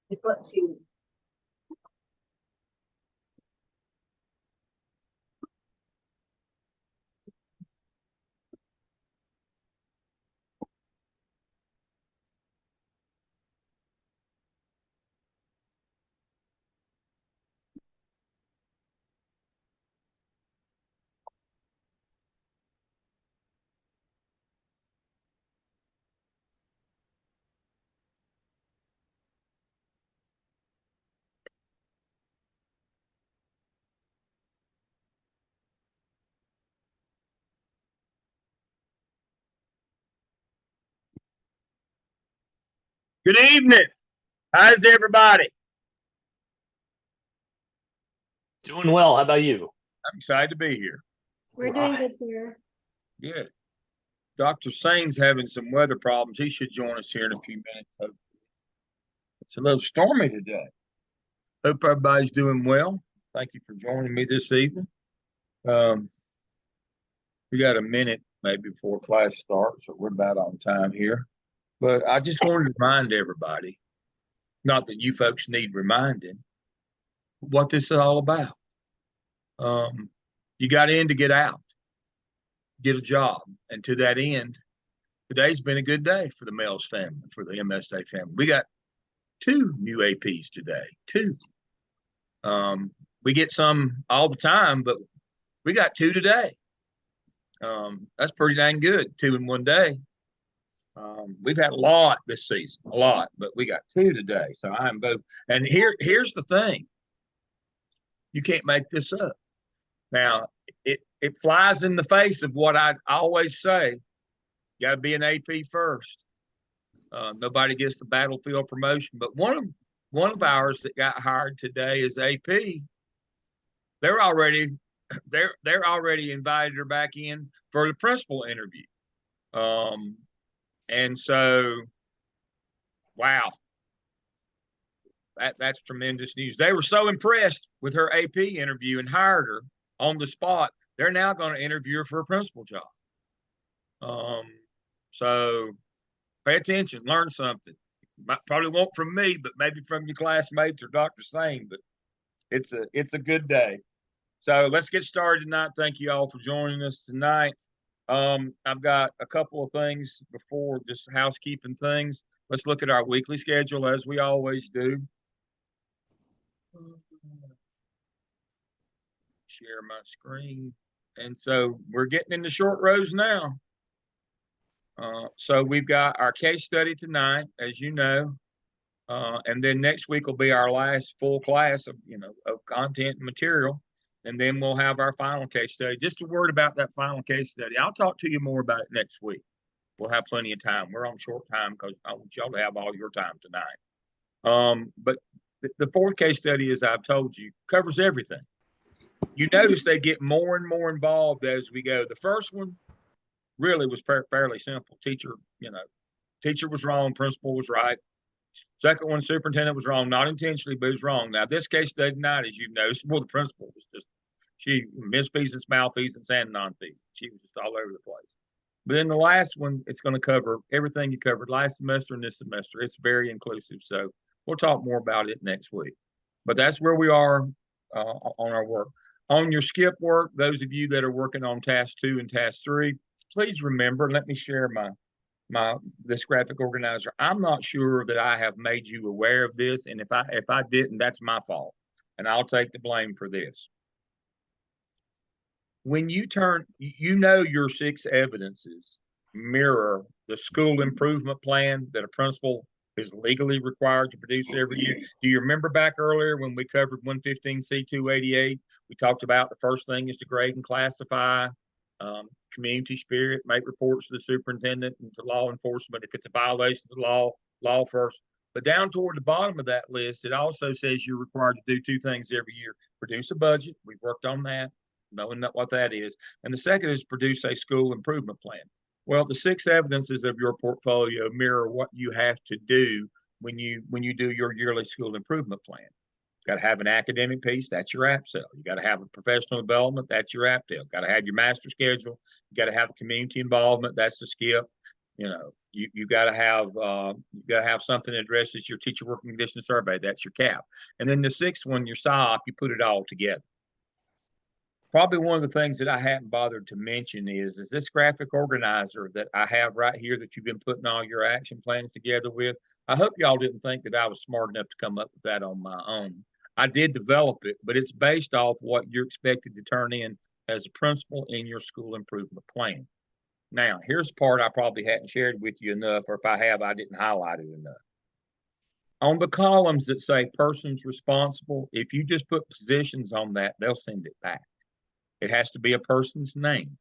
It's what you. Good evening. How's everybody? Doing well. How about you? I'm excited to be here. We're doing good, sir. Yeah. Dr. Sain's having some weather problems. He should join us here in a few minutes. It's a little stormy today. Hope everybody's doing well. Thank you for joining me this evening. We got a minute maybe before class starts, so we're about on time here. But I just wanted to remind everybody, not that you folks need reminding, what this is all about. You got in to get out, get a job. And to that end, today's been a good day for the MELS family, for the MSA family. We got 2 new APs today, 2. We get some all the time, but we got 2 today. That's pretty dang good, 2 in one day. We've had a lot this season, a lot, but we got 2 today. So I am both. And here's the thing. You can't make this up. Now, it flies in the face of what I always say. You got to be an AP first. Nobody gets the battlefield promotion, but one of ours that got hired today is AP. They're already invited her back in for the principal interview. And so, wow, that's tremendous news. They were so impressed with her AP interview and hired her on the spot. They're now going to interview her for a principal job. So pay attention, learn something. Probably won't from me, but maybe from your classmates or Dr. Sane. But it's a good day. So let's get started tonight. Thank you all for joining us tonight. I've got a couple of things before, just housekeeping things. Let's look at our weekly schedule as we always do. Share my screen. And so we're getting into short rows now. So we've got our case study tonight, as you know, and then next week will be our last full class of content and material, and then we'll have our final case study. Just a word about that final case study. I'll talk to you more about it next week. We'll have plenty of time. We're on short time because I want y'all to have all your time tonight. But the fourth case study, as I've told you, covers everything. You notice they get more and more involved as we go. The first one really was fairly simple. Teacher was wrong, principal was right. Second one, superintendent was wrong, not intentionally, but he was wrong. Now, this case study tonight, as you noticed, well, the principal was just, she misfeasance, malfeasance, and nonfeasance. She was just all over the place. But in the last one, it's going to cover everything you covered last semester and this semester. It's very inclusive. So we'll talk more about it next week. But that's where we are on our work. On your skip work, those of you that are working on task 2 and task 3, please remember, let me share this graphic organizer. I'm not sure that I have made you aware of this, and if I didn't, that's my fault, and I'll take the blame for this. When you your 6 evidences mirror the school improvement plan that a principal is legally required to produce every year. Do you remember back earlier when we covered 115C288? We talked about the first thing is to grade and classify, community spirit, make reports to the superintendent and to law enforcement. If it's a violation of the law first. But down toward the bottom of that list, it also says you're required to do 2 things every year. Produce a budget. We've worked on that, knowing what that is. And the second is produce a school improvement plan. Well, the 6 evidences of your portfolio mirror what you have to do when you do your yearly school improvement plan. You got to have an academic piece, that's your APSEL. You got to have a professional development, that's your APTEL. Got to have your master schedule. You got to have community involvement, that's the SKIP. You got to have something that addresses your teacher working condition survey. That's your CAP. And then the sixth one, your SOP, you put it all together. Probably one of the things that I hadn't bothered to mention is this graphic organizer that I have right here that you've been putting all your action plans together with. I hope y'all didn't think that I was smart enough to come up with that on my own. I did develop it, but it's based off what you're expected to turn in as a principal in your school improvement plan. Now, here's the part I probably hadn't shared with you enough, or if I have, I didn't highlight it enough. On the columns that say persons responsible, if you just put positions on that, they'll send it back. It has to be a person's name.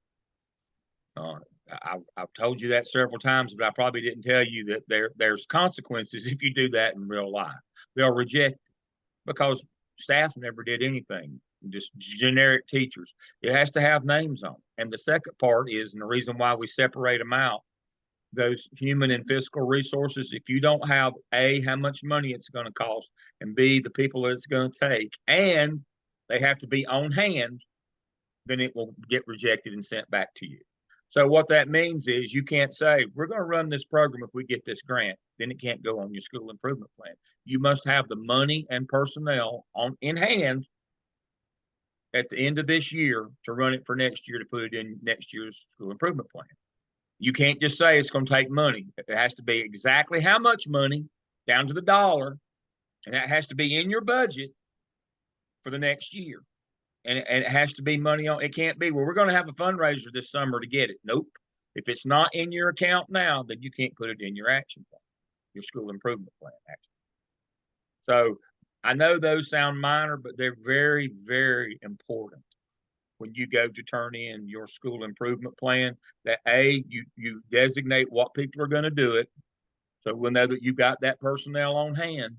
I've told you that several times, but I probably didn't tell you that there's consequences if you do that in real life. They'll reject it because staff never did anything, just generic teachers. It has to have names on it. And the second part is, and the reason why we separate them out, those human and fiscal resources, if you don't have A, how much money it's going to cost, and B, the people that it's going to take, and they have to be on hand, then it will get rejected and sent back to you. So what that means is you can't say, we're going to run this program if we get this grant, then it can't go on your school improvement plan. You must have the money and personnel in hand at the end of this year to run it for next year, to put it in next year's school improvement plan. You can't just say it's going to take money. It has to be exactly how much money, down to the dollar, and that has to be in your budget for the next year. And it has to be money on. It can't be, well, we're going to have a fundraiser this summer to get it. Nope. If it's not in your account now, then you can't put it in your action plan, your school improvement plan, actually. So I know those sound minor, but they're very, very important when you go to turn in your school improvement plan. That you designate what people are going to do it, so we'll know that you got that personnel on hand,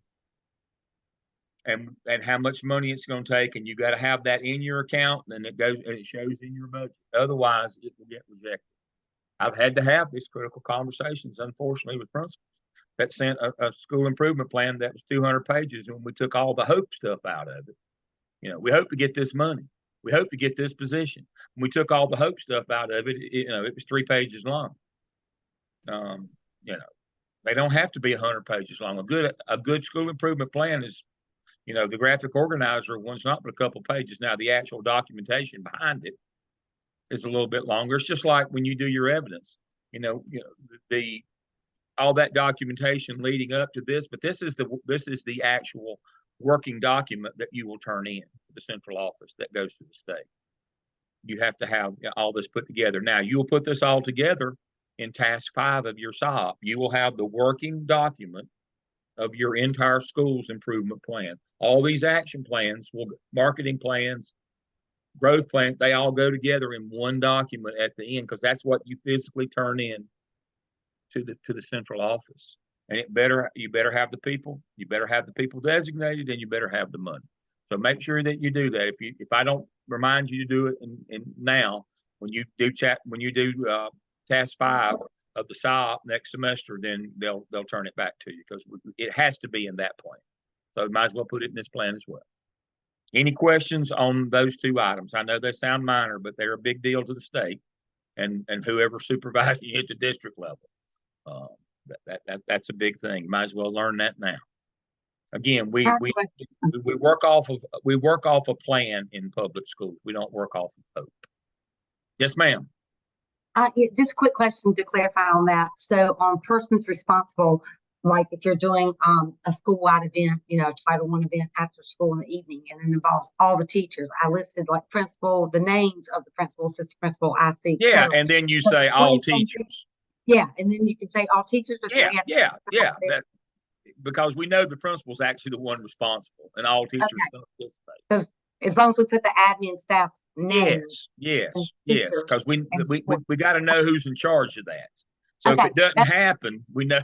and how much money it's going to take, and you got to have that in your account, and it shows in your budget. Otherwise, it will get rejected. I've had to have these critical conversations, unfortunately, with principals that sent a school improvement plan that was 200 pages, and we took all the hope stuff out of it. We hope to get this money. We hope to get this position. When we took all the hope stuff out of it, it was 3 pages long. They don't have to be 100 pages long. A good school improvement plan is, the graphic organizer one's not but a couple pages. Now, the actual documentation behind it is a little bit longer. It's just like when you do your evidence, all that documentation leading up to this, but this is the actual working document that you will turn in to the central office that goes to the state. You have to have all this put together. Now, you will put this all together in task 5 of your SOP. You will have the working document of your entire school's improvement plan. All these action plans, marketing plans, growth plans, they all go together in one document at the end, because that's what you physically turn in to the central office. And you better have the people, designated, and you better have the money. So make sure that you do that. If I don't remind you to do it in now, when you do task 5 of the SOP next semester, then they'll turn it back to you, because it has to be in that plan. So you might as well put it in this plan as well. Any questions on those 2 items? I know they sound minor, but they're a big deal to the state and whoever supervises you at the district level. That's a big thing. You might as well learn that now. Again, we work off of a plan in public schools. We don't work off of hope. Yes, ma'am. Just a quick question to clarify on that. So on persons responsible, like if you're doing a school-wide event, Title I event after school in the evening, and it involves all the teachers, I listed like principal, the names of the principal, assistant principal, IC. Yeah, and then you say all teachers. Yeah, and then you can say all teachers. Yeah. Because we know the principal's actually the one responsible, and all teachers don't participate. Because as long as we put the admin staff's name. Yes. Because we got to know who's in charge of that. So if it doesn't happen, we know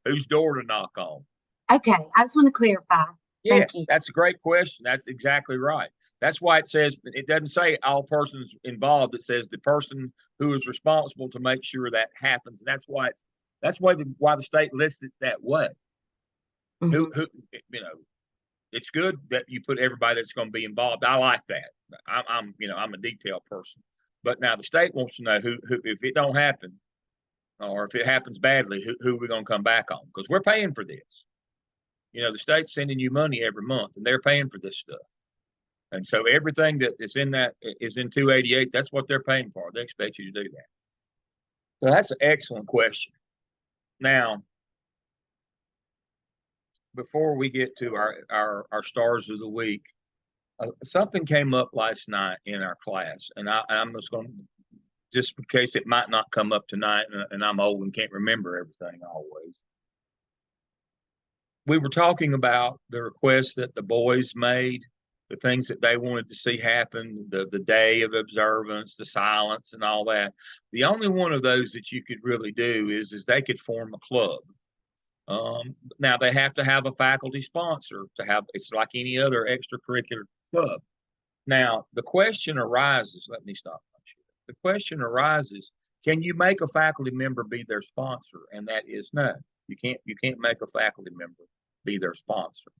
whose door to knock on. Okay, I just want to clarify. Yes, that's a great question. That's exactly right. That's why it doesn't say all persons involved. It says the person who is responsible to make sure that happens. That's why the state lists it that way. Mm-hmm. It's good that you put everybody that's going to be involved. I like that. I'm a detail person. But now the state wants to know who if it don't happen, Or if it happens badly, who are we going to come back on? Because we're paying for this. You know, the state's sending you money every month, and they're paying for this stuff. And so everything that is in that is in 288. That's what they're paying for. They expect you to do that. So that's an excellent question. Now, before we get to our stars of the week, something came up last night in our class, and I'm just going to, just in case it might not come up tonight, and I'm old and can't remember everything always. We were talking about the requests that the boys made, the things that they wanted to see happen, the day of observance, the silence, and all that. The only one of those that you could really do is they could form a club. Now they have to have a faculty sponsor to have. It's like any other extracurricular club. Now the question arises. Let me stop. The question arises: can you make a faculty member be their sponsor? And that is no. You can't. You can't make a faculty member be their sponsor.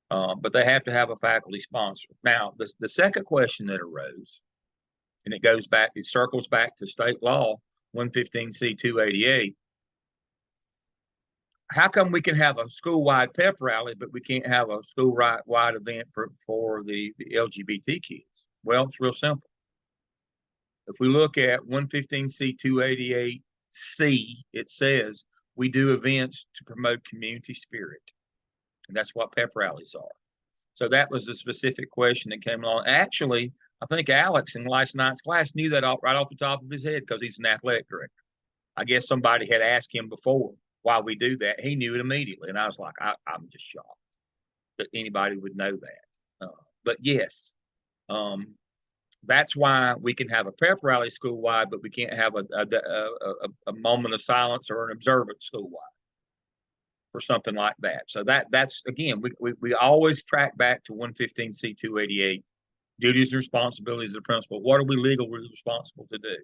But they have to have a faculty sponsor. Now the second question that arose, and it circles back to state law 115C288. How come we can have a school-wide pep rally, but we can't have a school-wide event for the LGBT kids? Well, it's real simple. If we look at 115C288C, it says we do events to promote community spirit. And that's what pep rallies are. So that was the specific question that came along. Actually, I think Alex in last night's class knew that right off the top of his head because he's an athletic director. I guess somebody had asked him before why we do that. He knew it immediately. And I was like, I'm just shocked that anybody would know that. But yes, that's why we can have a pep rally school-wide, but we can't have a moment of silence or an observance school-wide for something like that. So that's again, we always track back to 115C288, duties and responsibilities of the principal. What are we legally responsible to do?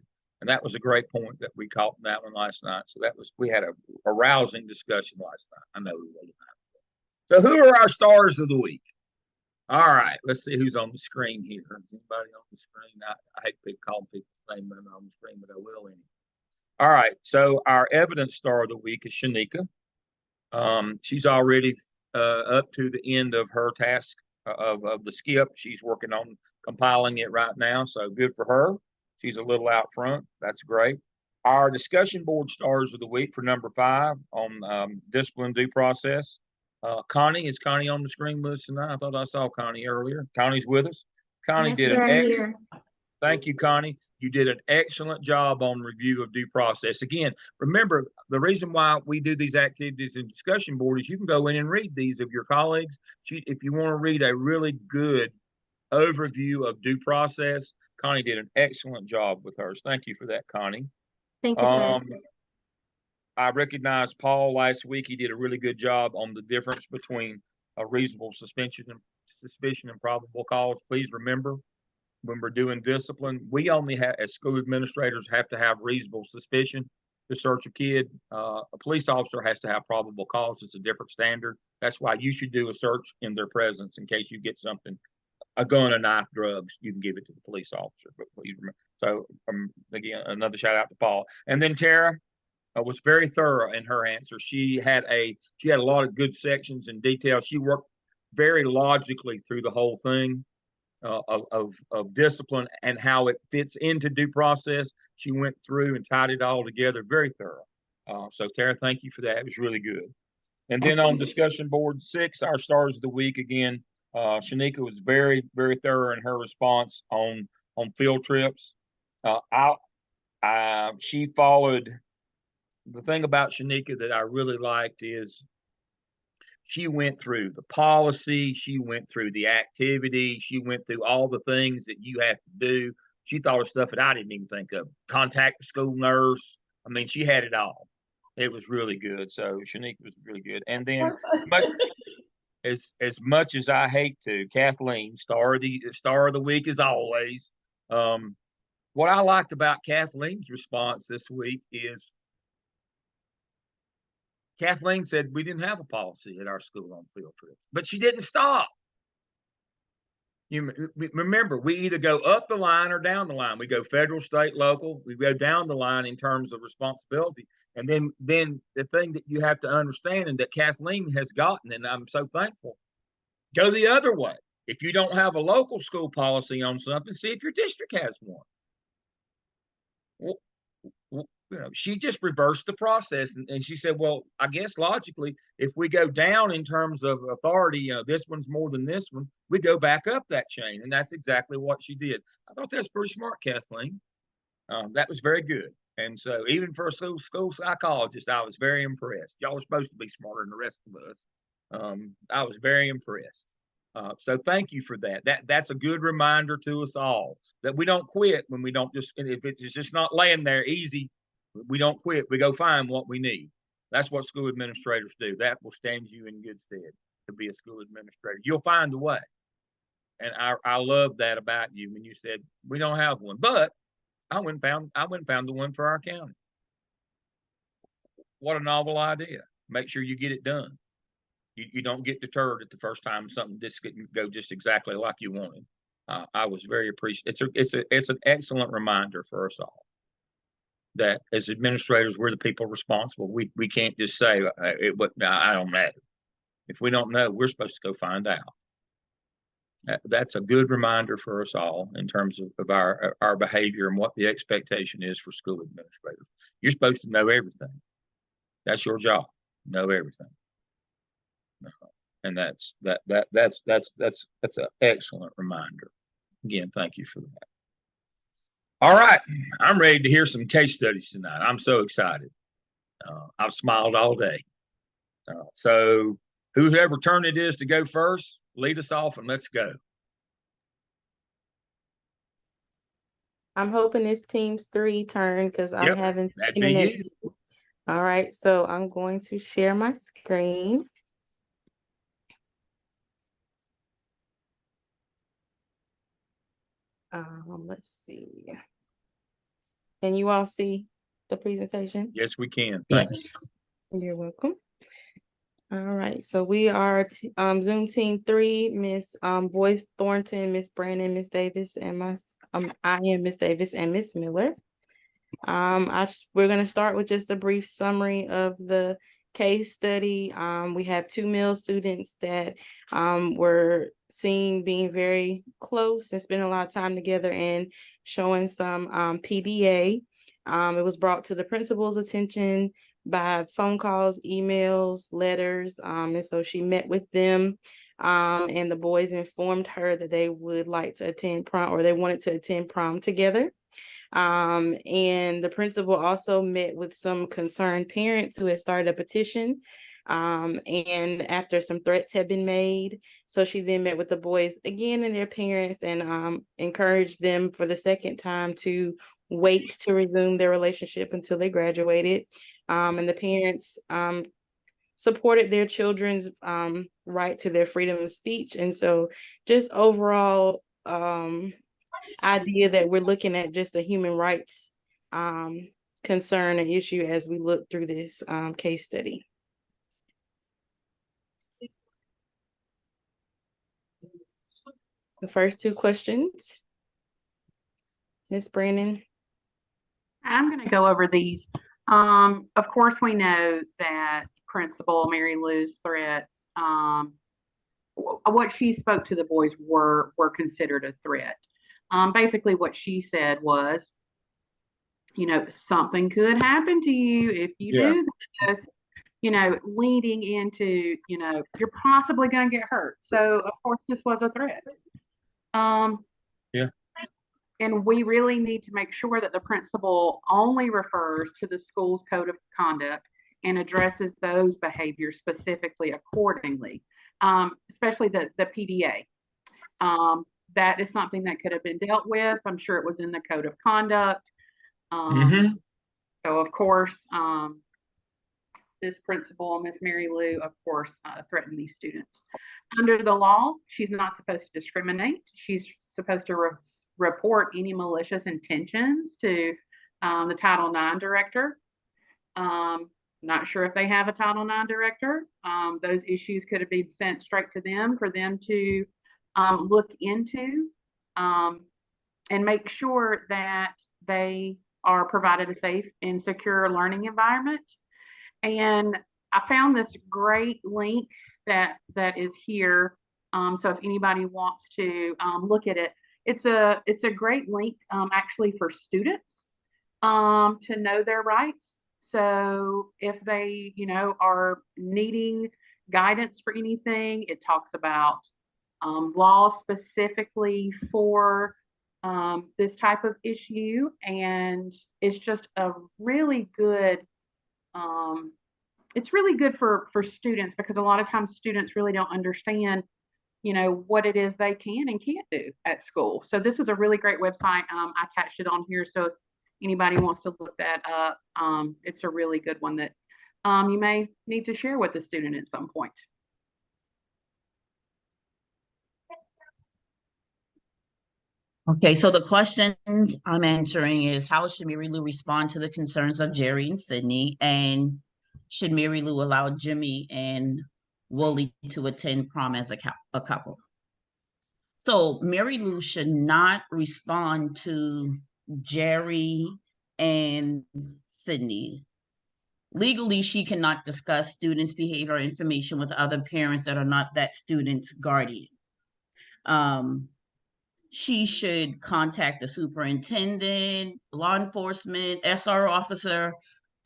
And that was a great point that we caught in that one last night. So we had a rousing discussion last night. I know we really not. So who are our stars of the week? All right, let's see who's on the screen here. Is anybody on the screen? I hate to call people's name on the screen, but I will anyway. All right, so our evidence star of the week is Shanika. She's already up to the end of her task of the skip. She's working on compiling it right now, so good for her. She's a little out front. That's great. Our discussion board stars of the week for number 5 on discipline due process. Connie, is Connie on the screen with us tonight? I thought I saw Connie earlier. Connie's with us. Connie did an excellent. Thank you, Connie. You did an excellent job on review of due process. Again, remember, the reason why we do these activities in discussion board is you can go in and read these of your colleagues. If you want to read a really good overview of due process, Connie did an excellent job with hers. Thank you for that, Connie. Thank you, sir. I recognized Paul last week. He did a really good job on the difference between a reasonable suspicion and probable cause. Please remember, when we're doing discipline, we only have, as school administrators, have to have reasonable suspicion to search a kid. A police officer has to have probable cause. It's a different standard. That's why you should do a search in their presence in case you get something, a gun, a knife, drugs. You can give it to the police officer. But please remember. So again, another shout out to Paul. And then Tara was very thorough in her answer. She had a lot of good sections and details. She worked very logically through the whole thing. Of discipline and how it fits into due process. She went through and tied it all together, very thorough. So Tara, thank you for that. It was really good. And then on discussion board 6, our stars of the week again, Shanika was very, very thorough in her response on field trips. She followed. The thing about Shanika that I really liked is she went through the policy, she went through the activity, she went through all the things that you have to do. She thought of stuff that I didn't even think of. Contact the school nurse. I mean, she had it all. It was really good. So Shanika was really good. And then, but as much as I hate to, Kathleen, star of the week as always. What I liked about Kathleen's response this week is Kathleen said we didn't have a policy at our school on field trips, but she didn't stop. Remember, we either go up the line or down the line. We go federal, state, local. We go down the line in terms of responsibility. And then the thing that you have to understand, and that Kathleen has gotten, and I'm so thankful, go the other way. If you don't have a local school policy on something, see if your district has one. Well, she just reversed the process, and she said, well, I guess logically, if we go down in terms of authority, this one's more than this one, we go back up that chain. And that's exactly what she did. I thought that's pretty smart, Kathleen. That was very good. And so even for a school psychologist, I was very impressed. Y'all are supposed to be smarter than the rest of us. I was very impressed. So thank you for that. That's a good reminder to us all that we don't quit when we don't just, if it's just not laying there easy, we don't quit. We go find what we need. That's what school administrators do. That will stand you in good stead to be a school administrator. You'll find a way. And I love that about you when you said we don't have one, but I went and found the one for our county. What a novel idea. Make sure you get it done. You don't get deterred at the first time something just didn't go just exactly like you wanted. I was very appreciative. It's an excellent reminder for us all that as administrators, we're the people responsible. We can't just say I don't know. If we don't know, we're supposed to go find out. That's a good reminder for us all in terms of our behavior and what the expectation is for school administrators. You're supposed to know everything. That's your job. Know everything. And that's an excellent reminder. Again, thank you for that. All right, I'm ready to hear some case studies tonight. I'm so excited. I've smiled all day. So whoever turn it is to go first, lead us off and let's go. I'm hoping it's teams 3 turn because I'm having internet. All right, so I'm going to share my screen. Let's see. Can you all see the presentation? Yes, we can. Yes. You're welcome. All right, so we are Zoom team 3, Miss Boyce Thornton, Miss Brandon, Miss Davis, and I am Miss Davis and Miss Miller. We're going to start with just a brief summary of the case study. We have 2 MELS students that were seen being very close and spending a lot of time together and showing some PDA. It was brought to the principal's attention by phone calls, emails, letters, and so she met with them, and the boys informed her that they would like to attend prom, or they wanted to attend prom together. And the principal also met with some concerned parents who had started a petition. And after some threats had been made, so she then met with the boys again and their parents and encouraged them for the second time to wait to resume their relationship until they graduated. And the parents supported their children's right to their freedom of speech. And so just overall idea that we're looking at just a human rights concern and issue as we look through this case study. The first 2 questions. Ms. Brandon. I'm going to go over these. Of course, we know that Principal Mary Lou's threats, what she spoke to the boys were considered a threat. Basically, what she said was, something could happen to you if you do this, leading into, you're possibly going to get hurt. So, of course, this was a threat. And we really need to make sure that the principal only refers to the school's code of conduct and addresses those behaviors specifically accordingly, especially the PDA. That is something that could have been dealt with. I'm sure it was in the code of conduct. So, of course, this principal, Miss Mary Lou, of course, threatened these students. Under the law, she's not supposed to discriminate. She's supposed to report any malicious intentions to the Title IX director. Not sure if they have a Title IX director. Those issues could have been sent straight to them for them to look into, and make sure that they are provided a safe and secure learning environment. And I found this great link that is here. So if anybody wants to look at it, it's a great link actually for students to know their rights. So if they, are needing guidance for anything, it talks about law specifically for this type of issue. And it's just a really good, it's really good for students, because a lot of times students really don't understand, what it is they can and can't do at school. So this is a really great website. I attached it on here. So if anybody wants to look that up, it's a really good one that you may need to share with the student at some point. Okay, so the questions I'm answering is, how should Mary Lou respond to the concerns of Jerry and Sydney? And should Mary Lou allow Jimmy and Wooly to attend prom as a couple? So Mary Lou should not respond to Jerry and Sydney. Legally, she cannot discuss students' behavior or information with other parents that are not that student's guardian. She should contact the superintendent, law enforcement, SR officer,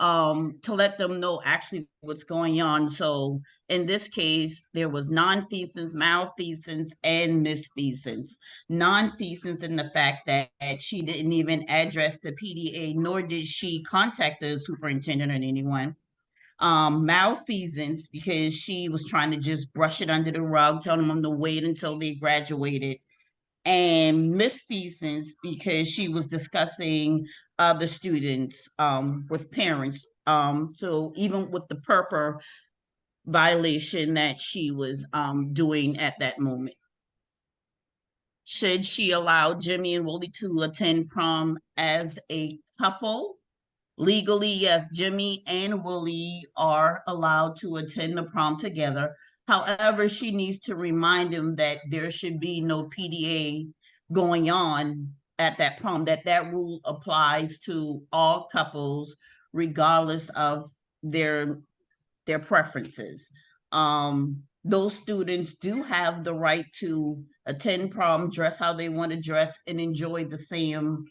to let them know actually what's going on. So in this case, there was non-feasance, malfeasance, and misfeasance. Non-feasance in the fact that she didn't even address the PDA, nor did she contact the superintendent or anyone. Malfeasance because she was trying to just brush it under the rug, telling them to wait until they graduated. And misfeasance because she was discussing other students with parents. So even with the purpose violation that she was doing at that moment. Should she allow Jimmy and Wooly to attend prom as a couple? Legally, yes, Jimmy and Wooly are allowed to attend the prom together. However, she needs to remind him that there should be no PDA going on at that prom, that rule applies to all couples, regardless of their preferences. Those students do have the right to attend prom, dress how they want to dress, and enjoy the same,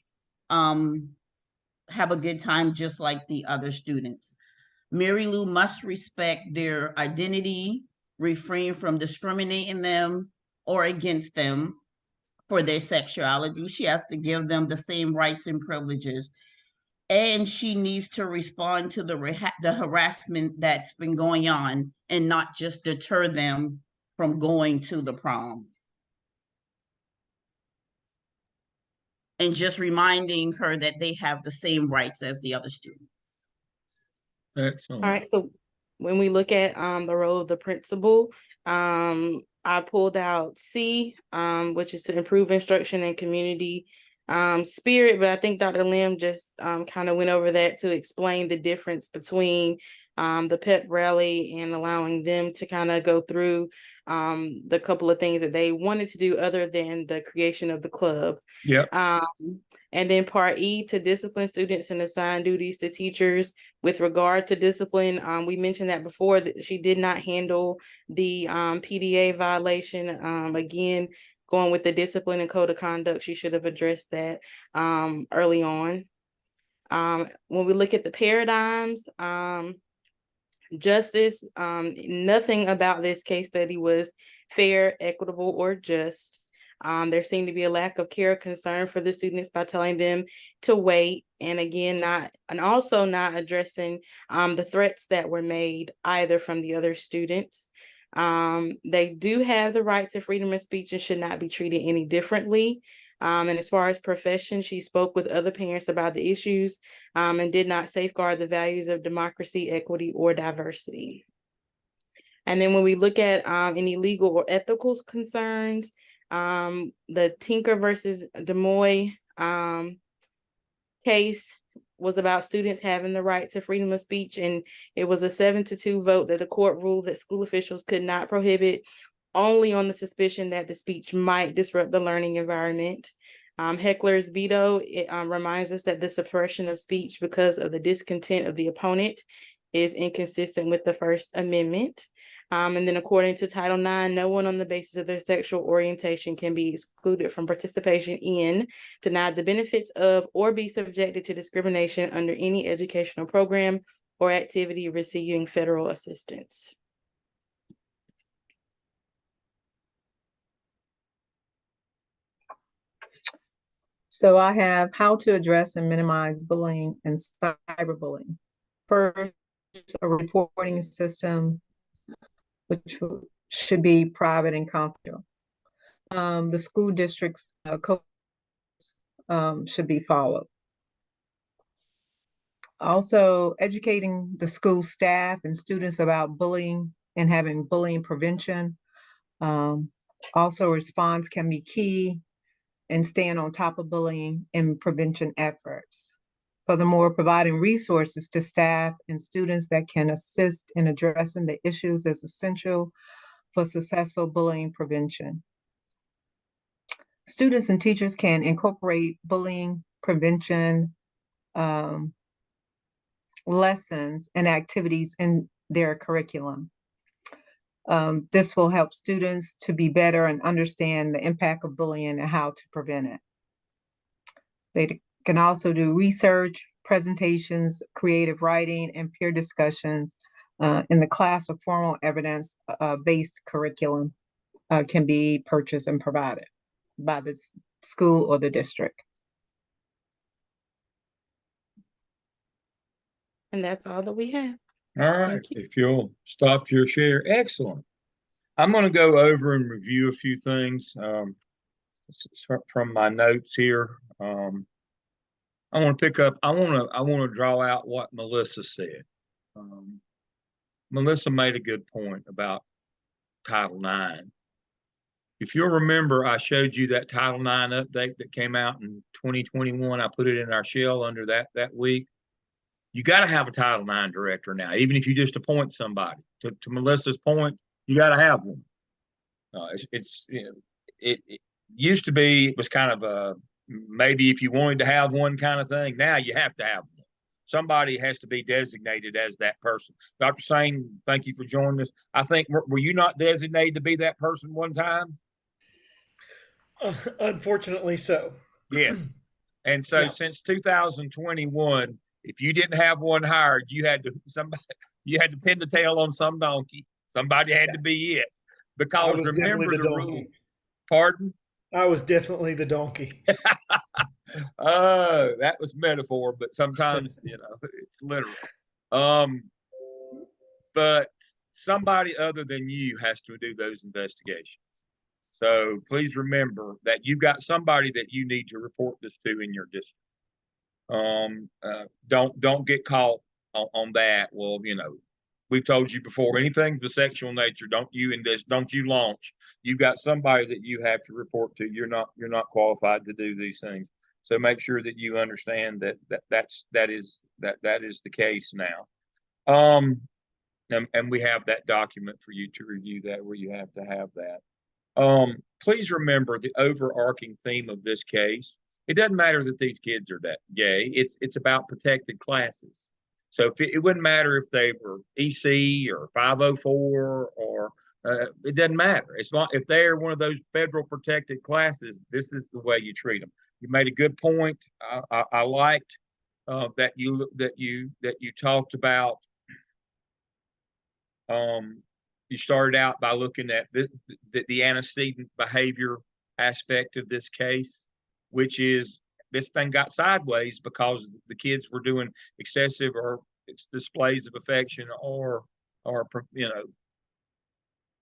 have a good time just like the other students. Mary Lou must respect their identity, refrain from discriminating them or against them for their sexuality. She has to give them the same rights and privileges. And she needs to respond to the harassment that's been going on and not just deter them from going to the prom. And just reminding her that they have the same rights as the other students. Excellent. All right, so when we look at the role of the principal, I pulled out C, which is to improve instruction and community spirit, but I think Dr. Lim just kind of went over that to explain the difference between the pep rally and allowing them to kind of go through the couple of things that they wanted to do other than the creation of the club. Yep. And then part E, to discipline students and assign duties to teachers. With regard to discipline, we mentioned that before, that she did not handle the PDA violation. Again, going with the discipline and code of conduct, she should have addressed that early on. When we look at the paradigms, justice, nothing about this case study was fair, equitable, or just. There seemed to be a lack of care or concern for the students by telling them to wait, and again, also not addressing the threats that were made either from the other students. They do have the right to freedom of speech and should not be treated any differently. And as far as profession, she spoke with other parents about the issues and did not safeguard the values of democracy, equity, or diversity. And then when we look at any legal or ethical concerns, the Tinker versus Des Moines case was about students having the right to freedom of speech, and it was a 7-2 vote that the court ruled that school officials could not prohibit only on the suspicion that the speech might disrupt the learning environment. Heckler's veto, it reminds us that the suppression of speech because of the discontent of the opponent is inconsistent with the First Amendment. And then according to Title IX, no one on the basis of their sexual orientation can be excluded from participation in, denied the benefits of, or be subjected to discrimination under any educational program or activity receiving federal assistance. So I have how to address and minimize bullying and cyberbullying. First, a reporting system, which should be private and confidential. The school district's codes should be followed. Also, educating the school staff and students about bullying and having bullying prevention. Also, response can be key and staying on top of bullying and prevention efforts. Furthermore, providing resources to staff and students that can assist in addressing the issues is essential for successful bullying prevention. Students and teachers can incorporate bullying prevention lessons and activities in their curriculum. This will help students to be better and understand the impact of bullying and how to prevent it. They can also do research, presentations, creative writing, and peer discussions in the class of formal evidence-based curriculum can be purchased and provided by the school or the district. And that's all that we have. All right, if you'll stop your share, excellent. I'm going to go over and review a few things from my notes here. I want to pick up. I want to draw out what Melissa said. Melissa made a good point about Title IX. If you'll remember, I showed you that Title IX update that came out in 2021. I put it in our shell under that week. You got to have a Title IX director now, even if you just appoint somebody. To Melissa's point, you got to have one. It used to be, it was kind of a maybe if you wanted to have one kind of thing. Now you have to have one. Somebody has to be designated as that person. Dr. Sane, thank you for joining us. I think, were you not designated to be that person one time? Unfortunately so. Yes. And so since 2021, if you didn't have one hired, you had to pin the tail on some donkey. Somebody had to be it. Because remember the rule. Pardon? I was definitely the donkey. Oh, that was metaphor, but sometimes, it's literal. But somebody other than you has to do those investigations. So please remember that you've got somebody that you need to report this to in your district. Don't get caught on that. Well, we've told you before, anything of the sexual nature, don't you launch. You've got somebody that you have to report to. You're not qualified to do these things. So make sure that you understand that is the case now. And we have that document for you to review that where you have to have that. Please remember the overarching theme of this case. It doesn't matter that these kids are that gay. It's about protected classes. So it wouldn't matter if they were EC or 504 or it doesn't matter. It's not if they're one of those federal protected classes. This is the way you treat them. You made a good point. I liked that you talked about. You started out by looking at the antecedent behavior aspect of this case, which is this thing got sideways because the kids were doing excessive or displays of affection or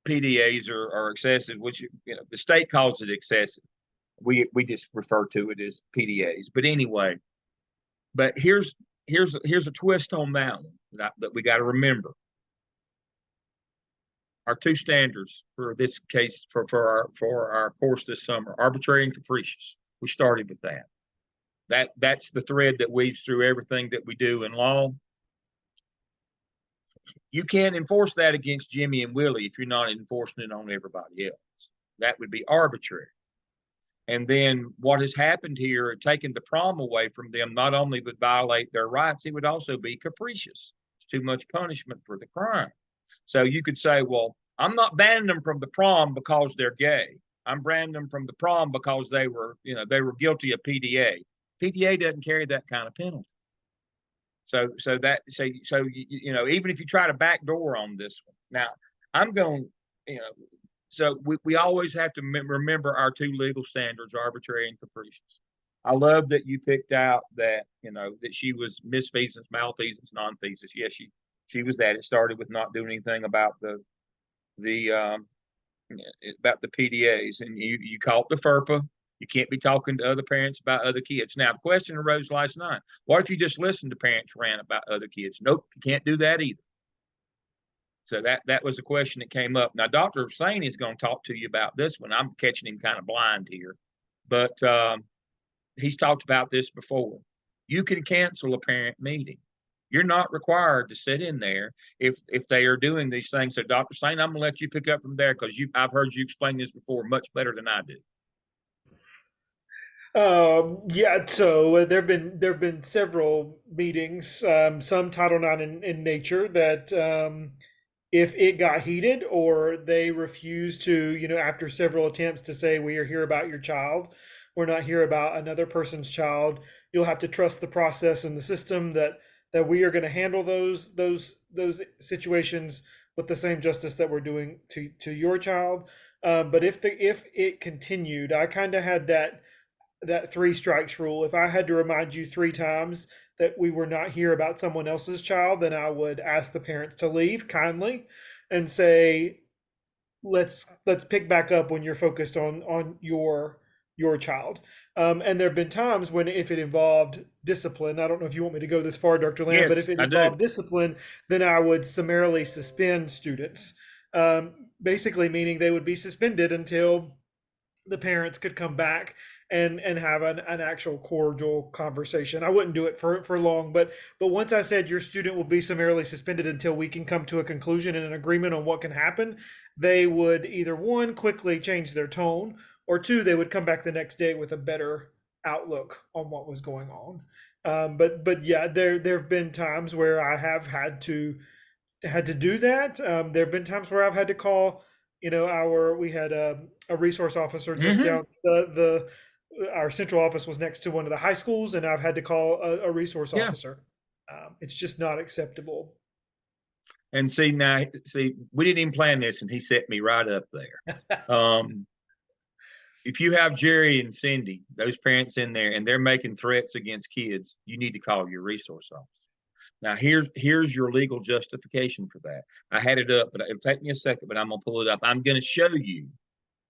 PDAs are excessive, which the state calls it excessive. We just refer to it as PDAs. But anyway, here's a twist on that one that we got to remember. Our two standards for this case for our course this summer: arbitrary and capricious. We started with that. That's the thread that weaves through everything that we do in law. You can't enforce that against Jimmy and Willie if you're not enforcing it on everybody else. That would be arbitrary. And then what has happened here, taking the prom away from them, not only would violate their rights, it would also be capricious. It's too much punishment for the crime. So you could say, well, I'm not banning them from the prom because they're gay. I'm banning them from the prom because they were guilty of PDA. PDA doesn't carry that kind of penalty. So even if you try to backdoor on this one, now I'm going, so we always have to remember our two legal standards, arbitrary and capricious. I love that you picked out that, that she was misfeasance, malfeasance, nonfeasance. Yes, she was that. It started with not doing anything about the PDAs, and you caught the FERPA. You can't be talking to other parents about other kids. Now, the question arose last night. What if you just listened to parents rant about other kids? Nope, you can't do that either. So that was the question that came up. Now, Dr. Hussein is going to talk to you about this one. I'm catching him kind of blind here, but he's talked about this before. You can cancel a parent meeting. You're not required to sit in there if they are doing these things. So, Dr. Hussein, I'm going to let you pick up from there because I've heard you explain this before much better than I do. Yeah, so there've been several meetings, some Title IX in nature that if it got heated or they refused to, after several attempts to say, we are here about your child, we're not here about another person's child, you'll have to trust the process and the system that we are going to handle those situations with the same justice that we're doing to your child. But if it continued, I kind of had that 3 strikes rule. If I had to remind you 3 times that we were not here about someone else's child, then I would ask the parents to leave kindly and say, let's pick back up when you're focused on your child. And there have been times when if it involved discipline, I don't know if you want me to go this far, Dr. Lamb, but Yes, if it I do. involved discipline, then I would summarily suspend students. Basically meaning they would be suspended until the parents could come back and have an actual cordial conversation. I wouldn't do it for long, but once I said your student will be summarily suspended until we can come to a conclusion and an agreement on what can happen, they would either 1, quickly change their tone, or 2, they would come back the next day with a better outlook on what was going on. But yeah, there have been times where I have had to do that. There have been times where I've had to call, we had a resource officer just down our central office was next to one of the high schools, and I've had to call a resource officer. It's just not acceptable. And see, we didn't even plan this, and he set me right up there. If you have Jerry and Cindy, those parents in there, and they're making threats against kids, you need to call your resource officer. Now, here's your legal justification for that. I had it up, but it'll take me a second, but I'm going to pull it up. I'm going to show you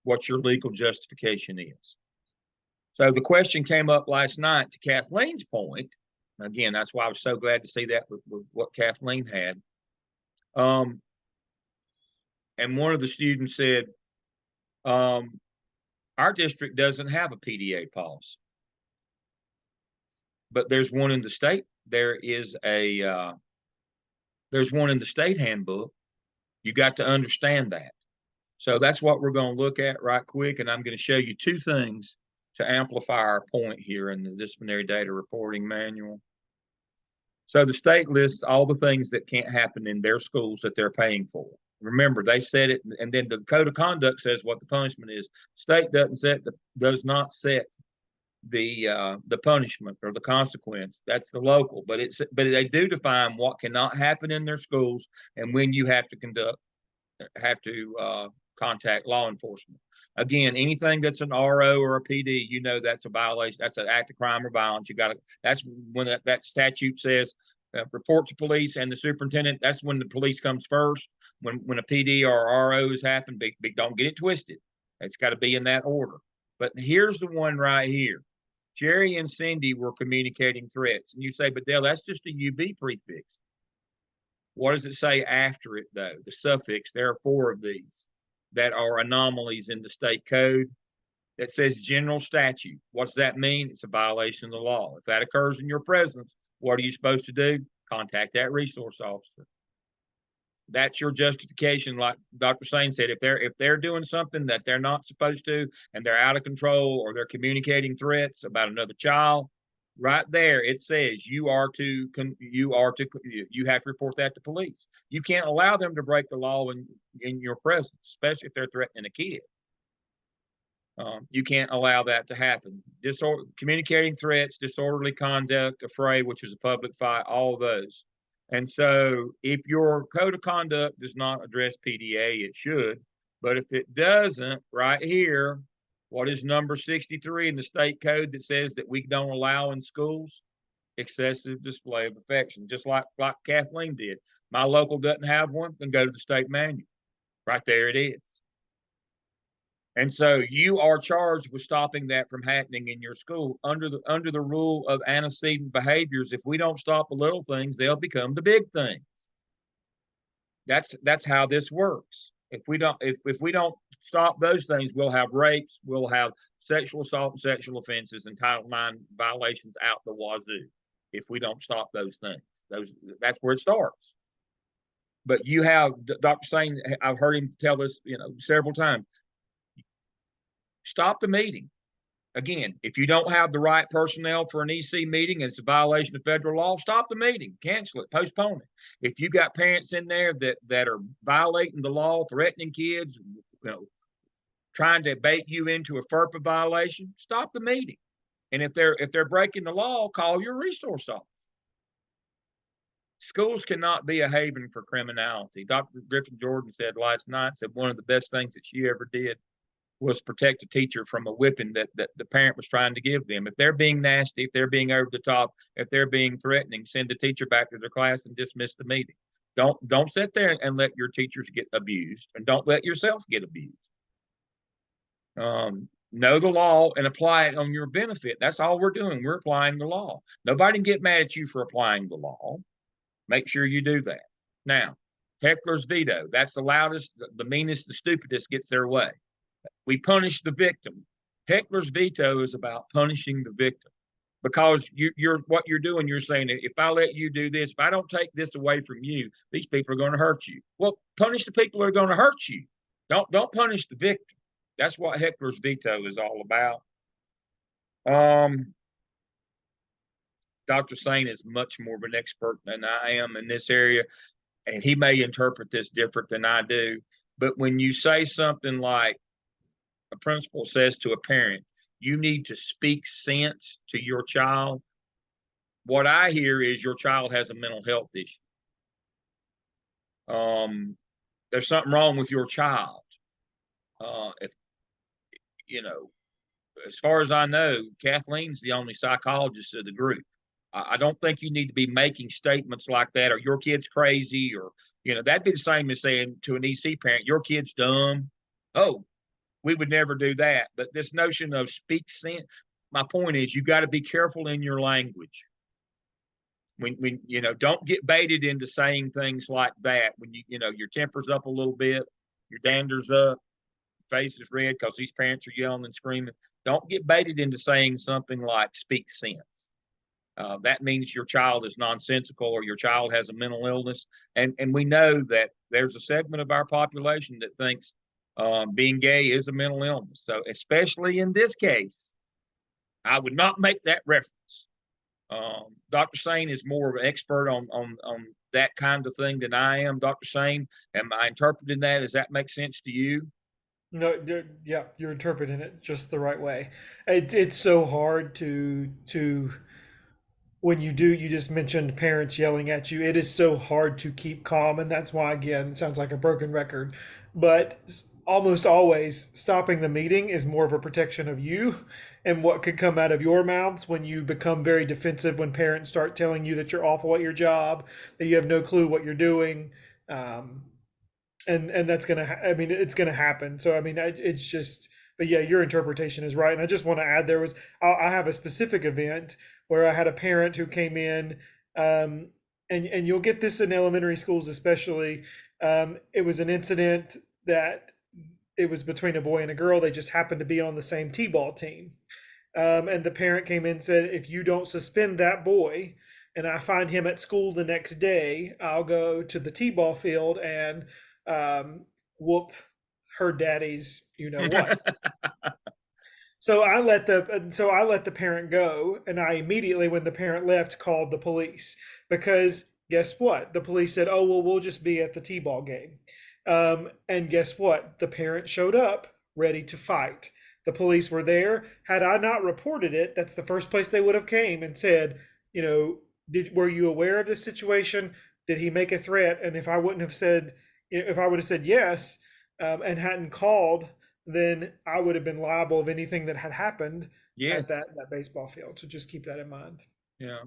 what your legal justification is. So the question came up last night to Kathleen's point. Again, that's why I was so glad to see that with what Kathleen had. And one of the students said, our district doesn't have a PDA policy, but there's one in the state. There's one in the state handbook. You got to understand that. So that's what we're going to look at right quick. And I'm going to show you 2 things to amplify our point here in the disciplinary data reporting manual. So the state lists all the things that can't happen in their schools that they're paying for. Remember, they said it, and then the code of conduct says what the punishment is. State does not set the punishment or the consequence. That's the local, but they do define what cannot happen in their schools and when you have to contact law enforcement. Again, anything that's an RO or a PD, that's a violation. That's an act of crime or violence. That's when that statute says report to police and the superintendent. That's when the police comes first. When a PD or RO has happened, don't get it twisted. It's got to be in that order. But here's the one right here. Jerry and Cindy were communicating threats. And you say, but Dale, that's just a UB prefix. What does it say after it, though? The suffix. There are 4 of these that are anomalies in the state code that says general statute. What does that mean? It's a violation of the law. If that occurs in your presence, what are you supposed to do? Contact that resource officer. That's your justification. Like Dr. Sane said, if they're doing something that they're not supposed to, and they're out of control, or they're communicating threats about another child, right there it says you have to report that to police. You can't allow them to break the law in your presence, especially if they're threatening a kid. You can't allow that to happen. Communicating threats, disorderly conduct, affray, which is a public fight, all those. And so if your code of conduct does not address PDA, it should. But if it doesn't, right here, what is number 63 in the state code that says that we don't allow in schools? Excessive display of affection, just like Kathleen did. My local doesn't have one, then go to the state manual. Right there it is. And so you are charged with stopping that from happening in your school under the rule of antecedent behaviors. If we don't stop the little things, they'll become the big things. That's how this works. If we don't stop those things, we'll have rapes, we'll have sexual assault and sexual offenses and Title IX violations out the wazoo. If we don't stop those things, that's where it starts. But you have Dr. Sane, I've heard him tell this, several times. Stop the meeting. Again, if you don't have the right personnel for an EC meeting and it's a violation of federal law, stop the meeting, cancel it, postpone it. If you got parents in there that are violating the law, threatening kids, trying to bait you into a FERPA violation, stop the meeting. And if they're breaking the law, call your resource office. Schools cannot be a haven for criminality. Dr. Griffin Jordan said last night, one of the best things that she ever did was protect a teacher from a whipping that the parent was trying to give them. If they're being nasty, if they're being over the top, if they're being threatening, send the teacher back to their class and dismiss the meeting. Don't sit there and let your teachers get abused, and don't let yourself get abused. Know the law and apply it on your benefit. That's all we're doing. We're applying the law. Nobody can get mad at you for applying the law. Make sure you do that. Now, heckler's veto. That's the loudest, the meanest, the stupidest gets their way. We punish the victim. Heckler's veto is about punishing the victim, because what you're doing, you're saying, if I let you do this, if I don't take this away from you, these people are going to hurt you. Well, punish the people who are going to hurt you. Don't punish the victim. That's what heckler's veto is all about. Dr. Sane is much more of an expert than I am in this area, and he may interpret this different than I do. But when you say something like, a principal says to a parent, you need to speak sense to your child, what I hear is your child has a mental health issue. There's something wrong with your child. As far as I know, Kathleen's the only psychologist of the group. I don't think you need to be making statements like that, or your kid's crazy, or that'd be the same as saying to an EC parent, your kid's dumb. Oh, we would never do that. But this notion of speak sense, my point is, you got to be careful in your language. When don't get baited into saying things like that. When your temper's up a little bit, your dander's up, face is red because these parents are yelling and screaming. Don't get baited into saying something like speak sense. That means your child is nonsensical, or your child has a mental illness. And we know that there's a segment of our population that thinks being gay is a mental illness. So especially in this case, I would not make that reference. Dr. Sane is more of an expert on that kind of thing than I am. Dr. Sane, am I interpreting that? Does that make sense to you? No, yeah, you're interpreting it just the right way. It's so hard to when you just mentioned parents yelling at you. It is so hard to keep calm, and that's why, again, it sounds like a broken record. But almost always stopping the meeting is more of a protection of you and what could come out of your mouths when you become very defensive, when parents start telling you that you're awful at your job, that you have no clue what you're doing. And that's it's gonna happen. So it's just, but yeah, your interpretation is right. And I just want to add, I have a specific event where I had a parent who came in, and you'll get this in elementary schools especially. It was an incident that it was between a boy and a girl. They just happened to be on the same t-ball team. And the parent came in and said, if you don't suspend that boy, and I find him at school the next day, I'll go to the t-ball field and whoop her daddy's what. So I let the parent go, and I immediately, when the parent left, called the police, because guess what? The police said, "Oh well, we'll just be at the t-ball game," and guess what? The parent showed up ready to fight. The police were there. Had I not reported it, that's the first place they would have came and said, were you aware of this situation? Did he make a threat? And if I would have said yes, and hadn't called, then I would have been liable of anything that had happened Yes. at that baseball field. So just keep that in mind. Yeah.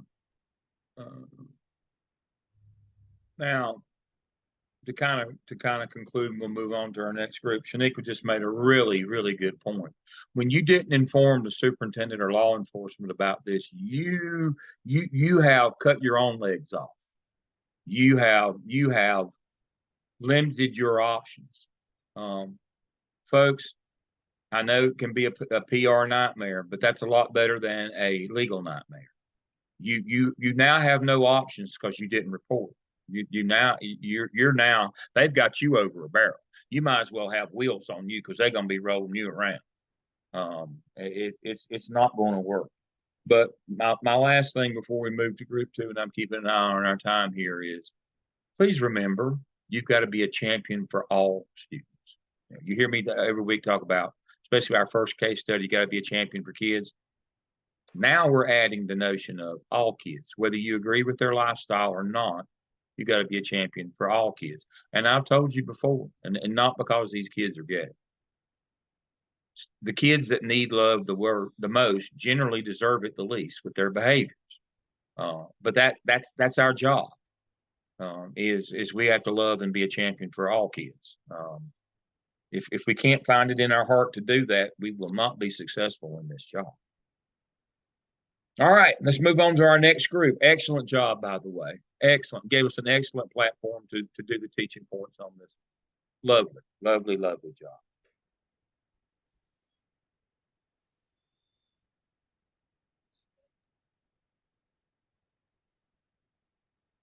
Now, to kind of conclude, and we'll move on to our next group. Shaniqua just made a really, really good point. When you didn't inform the superintendent or law enforcement about this, you have cut your own legs off. You have limited your options. Folks, I know it can be a PR nightmare, but that's a lot better than a legal nightmare. You now have no options because you didn't report. You're now, they've got you over a barrel. You might as well have wheels on you because they're going to be rolling you around. It's not going to work. But my last thing before we move to group 2, and I'm keeping an eye on our time here, is please remember, you've got to be a champion for all students. You hear me every week talk about, especially our first case study, you got to be a champion for kids. Now we're adding the notion of all kids, whether you agree with their lifestyle or not, you got to be a champion for all kids. And I've told you before, and not because these kids are gay. The kids that need love the most generally deserve it the least with their behaviors. But that's our job. Is we have to love and be a champion for all kids. If we can't find it in our heart to do that, we will not be successful in this job. All right, let's move on to our next group. Excellent job, by the way. Excellent. Gave us an excellent platform to do the teaching points on this. Lovely, lovely, lovely job.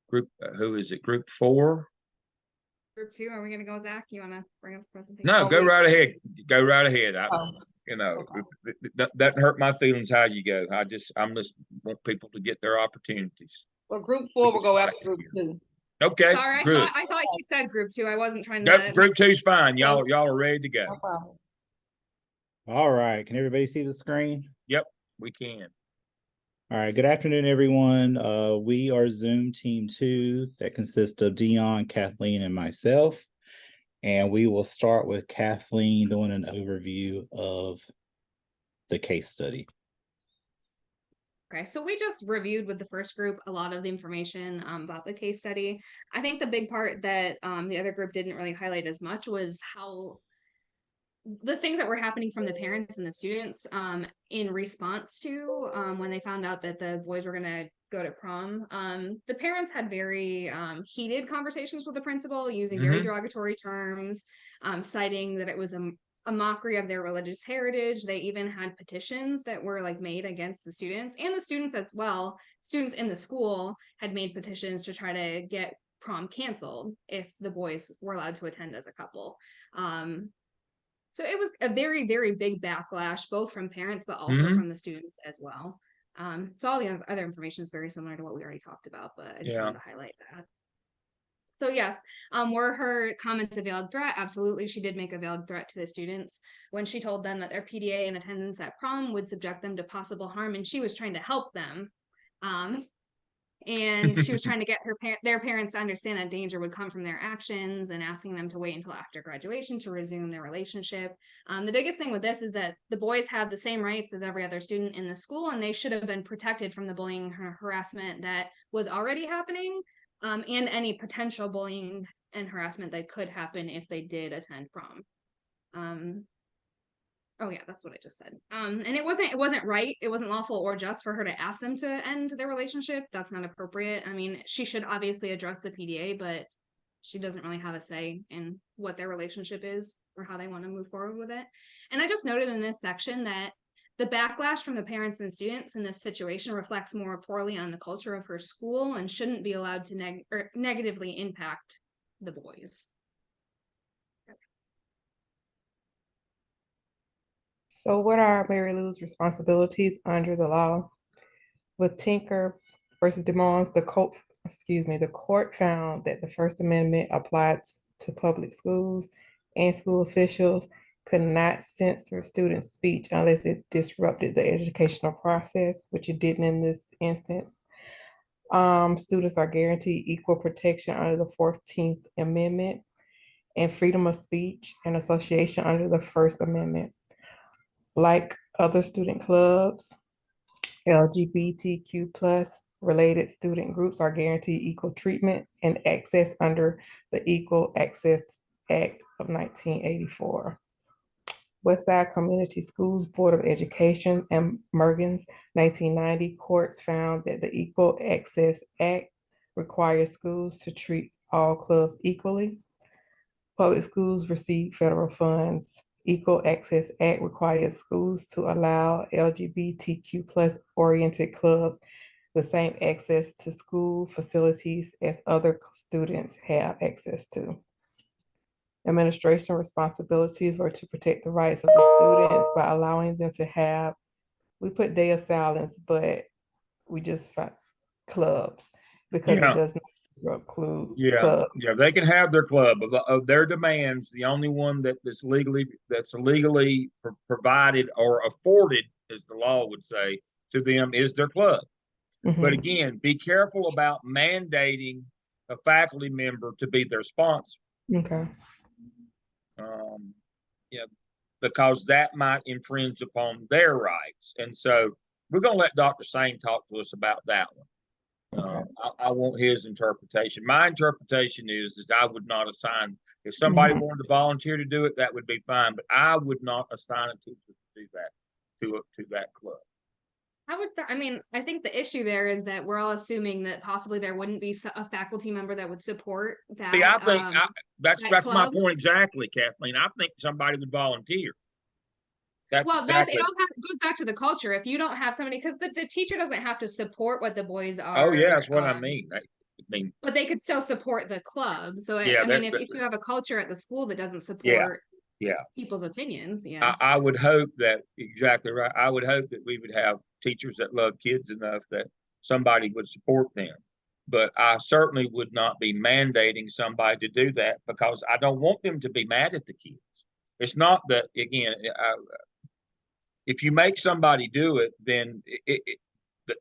Group, who is it? Group 4? Group 2, are we gonna go, Zach? You wanna bring up the presentation? No, go right ahead. Go right ahead. Oh, That doesn't hurt my feelings how you go. I'm just want people to get their opportunities. Well, group 4 will go after group 2. Okay, sorry, good. I thought you said group 2. I wasn't trying Go, to. group 2's fine. Y'all are ready to go. No problem. All right. Can everybody see the screen? Yep, we can. All right. Good afternoon, everyone. We are Zoom Team 2 that consists of Dion, Kathleen, and myself. And we will start with Kathleen doing an overview of the case study. Okay, so we just reviewed with the first group a lot of the information about the case study. I think the big part that the other group didn't really highlight as much was how the things that were happening from the parents and the students in response to when they found out that the boys were going to go to prom. The parents had very heated conversations with the principal using very derogatory terms, citing that it was a mockery of their religious heritage. They even had petitions that were like made against the students, and the students as well. Students in the school had made petitions to try to get prom canceled if the boys were allowed to attend as a couple. So it was a very, very big backlash, both from parents, but also from the students as well. So all the other information is very similar to what we already talked about, but I just wanted to highlight that. So yes, were her comments a veiled threat? Absolutely, she did make a veiled threat to the students when she told them that their PDA and attendance at prom would subject them to possible harm, and she was trying to help them. And she was trying to get their parents to understand that danger would come from their actions, and asking them to wait until after graduation to resume their relationship. The biggest thing with this is that the boys have the same rights as every other student in the school, and they should have been protected from the bullying and harassment that was already happening, and any potential bullying and harassment that could happen if they did attend prom. Oh yeah, that's what I just said. And it wasn't right. It wasn't lawful or just for her to ask them to end their relationship. That's not appropriate. I mean, she should obviously address the PDA, but she doesn't really have a say in what their relationship is or how they want to move forward with it. And I just noted in this section that The backlash from the parents and students in this situation reflects more poorly on the culture of her school and shouldn't be allowed to negatively impact the boys. So what are Mary Lou's responsibilities under the law? With Tinker versus DeMons, the court found that the First Amendment applied to public schools and school officials could not censor student speech unless it disrupted the educational process, which it didn't in this instance. Students are guaranteed equal protection under the 14th Amendment and freedom of speech and association under the First Amendment. Like other student clubs, LGBTQ plus related student groups are guaranteed equal treatment and access under the Equal Access Act of 1984. Westside Community Schools Board of Education and Mergens 1990 courts found that the Equal Access Act requires schools to treat all clubs equally. Public schools receive federal funds. Equal Access Act requires schools to allow LGBTQ plus oriented clubs the same access to school facilities as other students have access to. Administration responsibilities were to protect the rights of the students by allowing them to have, we put day of silence, but we just found clubs because Yeah. it does not include Yeah, clubs. yeah, they can have their club of their demands. The only one that's legally provided or afforded, as the law would say, to them is their club. But again, be careful about mandating a faculty member to be their sponsor. Okay. Yeah, because that might infringe upon their rights. And so we're going to let Dr. Sane talk to us about that one. Okay. I want his interpretation. My interpretation is I would not assign, if somebody wanted to volunteer to do it, that would be fine, but I would not assign a teacher to do that to that club. I mean, I think the issue there is that we're all assuming that possibly there wouldn't be a faculty member that would support that. See, I think that's my club. point exactly, Kathleen. I think somebody would volunteer. It all goes back to the culture. If you don't have somebody, because the teacher doesn't have to support what the boys are. Oh yeah, that's what I mean. But they could still support the club. So Yeah, I mean, if you have a culture at the school that doesn't support people's opinions, I would hope that exactly right. I would hope that we would have teachers that love kids enough that somebody would support them. But I certainly would not be mandating somebody to do that because I don't want them to be mad at the kids. It's not that, again, if you make somebody do it, then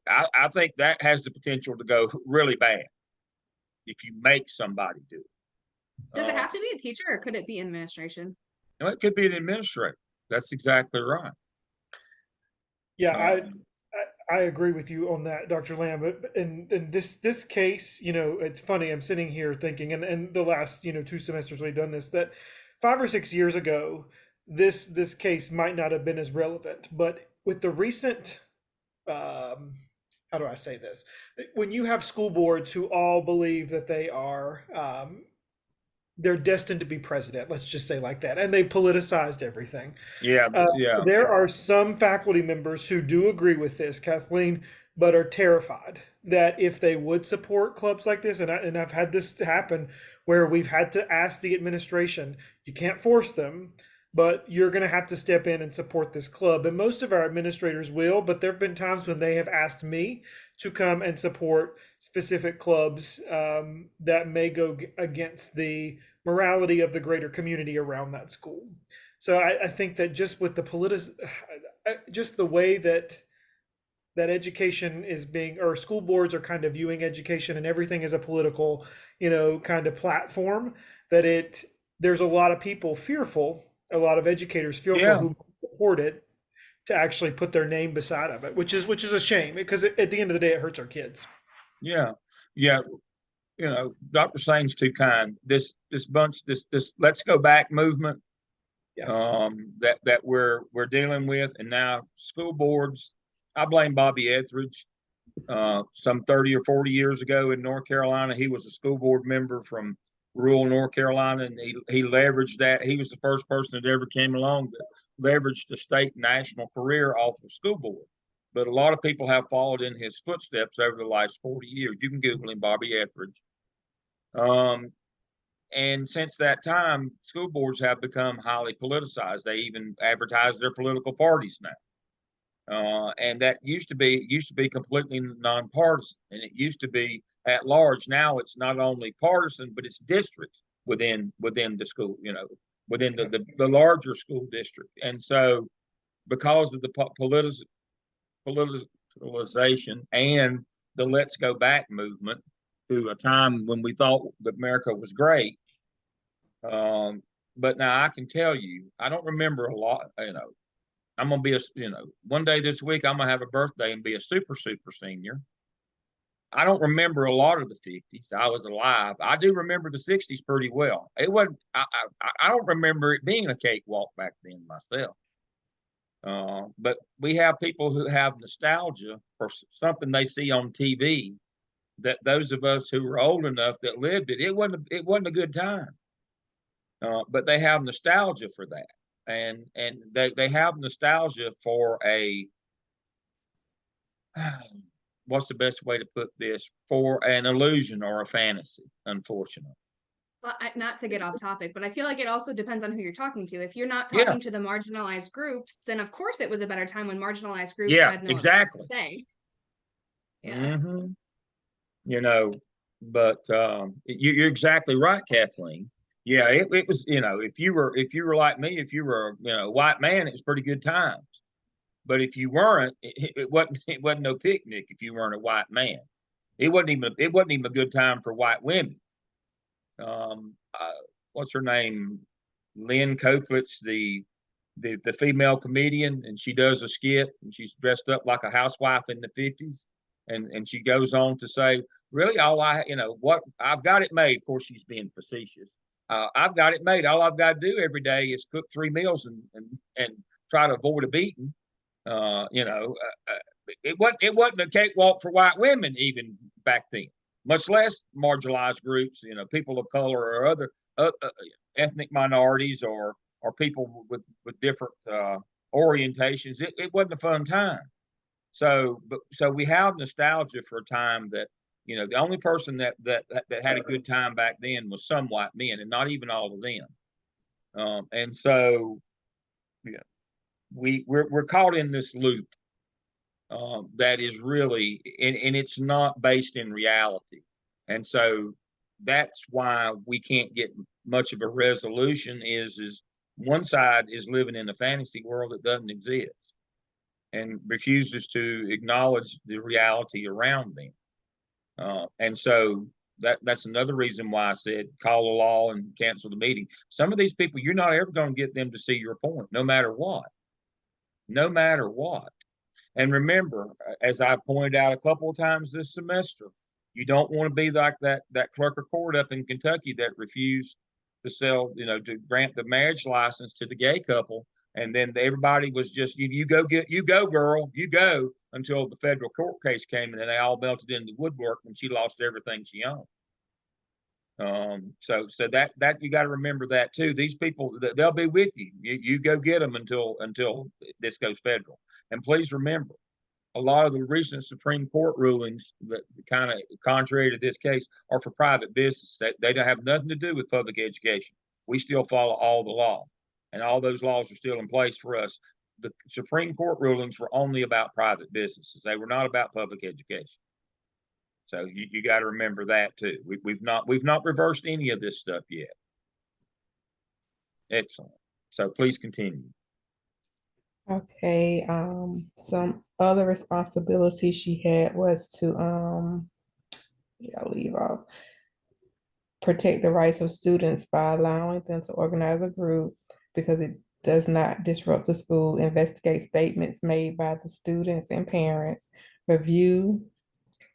I think that has the potential to go really bad if you make somebody do it. Does it have to be a teacher or could it be administration? No, it could be an administrator. That's exactly right. Yeah, I agree with you on that, Dr. Lamb. But in this case, it's funny. I'm sitting here thinking, and the last 2 semesters we've done this, that 5 or 6 years ago, this case might not have been as relevant. But with the recent, how do I say this? When you have school boards who all believe that they're destined to be president, let's just say like that, and they've politicized everything. Yeah. There are some faculty members who do agree with this, Kathleen, but are terrified that if they would support clubs like this, and I've had this happen where we've had to ask the administration, you can't force them, but you're going to have to step in and support this club. And most of our administrators will, but there have been times when they have asked me to come and support specific clubs that may go against the morality of the greater community around that school. So I think that just with the just the way that education is being, or school boards are kind of viewing education and everything as a political, kind of platform, that there's a lot of people fearful, a lot of educators fearful who support it, to actually put their name beside of it, which is a shame, because at the end of the day, it hurts our kids. Yeah. Dr. Sane's too kind. This let's go back movement that we're dealing with, and now school boards. I blame Bobby Etheridge. Some 30 or 40 years ago in North Carolina, he was a school board member from rural North Carolina, and he leveraged that. He was the first person that ever came along that leveraged a state and national career off of school board. But a lot of people have followed in his footsteps over the last 40 years. You can Google him, Bobby Etheridge. And since that time, school boards have become highly politicized. They even advertise their political parties now. And that used to be completely nonpartisan, and it used to be at large. Now it's not only partisan, but it's districts within the school, within the larger school district. And so, because of the politicalization and the Let's Go Back movement to a time when we thought that America was great. But now I can tell you, I don't remember a lot, I'm going to be one day this week, I'm going to have a birthday and be a super senior. I don't remember a lot of the 50s. I was alive. I do remember the 60s pretty well. It wasn't, I don't remember it being a cakewalk back then myself. But we have people who have nostalgia for something they see on TV that those of us who were old enough that lived it, it wasn't a good time. But they have nostalgia for that. And they have nostalgia for what's the best way to put this? For an illusion or a fantasy, unfortunately. Well, not to get off topic, but I feel like it also depends on who you're talking to. If you're not talking to the marginalized groups, then of course it was a better time when marginalized groups had no exactly. say. Yeah. But you're exactly right, Kathleen. Yeah, it was, if you were like me, if you were a white man, it was pretty good times. But if you weren't, it wasn't no picnic if you weren't a white man. It wasn't even a good time for white women. What's her name? Lynn Coplitz, the female comedian, and she does a skit, and she's dressed up like a housewife in the 50s, and she goes on to say, really, what I've got it made. Of course, she's being facetious. I've got it made. All I've got to do every day is cook 3 meals and try to avoid a beating. It wasn't a cakewalk for white women even back then, much less marginalized groups, people of color or other ethnic minorities or people with different orientations. It wasn't a fun time. So we have nostalgia for a time that, the only person that had a good time back then was some white men, and not even all of them. And so, we're caught in this loop that is really, and it's not based in reality. And so that's why we can't get much of a resolution. Is one side is living in a fantasy world that doesn't exist and refuses to acknowledge the reality around them. And so that's another reason why I said call a law and cancel the meeting. Some of these people, you're not ever going to get them to see your point, no matter what. And remember, as I pointed out a couple of times this semester, you don't want to be like that clerk of court up in Kentucky that refused to sell, to grant the marriage license to the gay couple. And then everybody was just, you go girl, you go, until the federal court case came, and then they all melted into woodwork and she lost everything she owned. So that you got to remember that too. These people, they'll be with you. You go get them until this goes federal. And please remember, a lot of the recent Supreme Court rulings that kind of contrary to this case are for private business. They don't have nothing to do with public education. We still follow all the law, and all those laws are still in place for us. The Supreme Court rulings were only about private businesses. They were not about public education. So you got to remember that too. We've not reversed any of this stuff yet. Excellent. So please continue. Okay. Some other responsibilities she had was to I'll leave off. Protect the rights of students by allowing them to organize a group because it does not disrupt the school. Investigate statements made by the students and parents. Review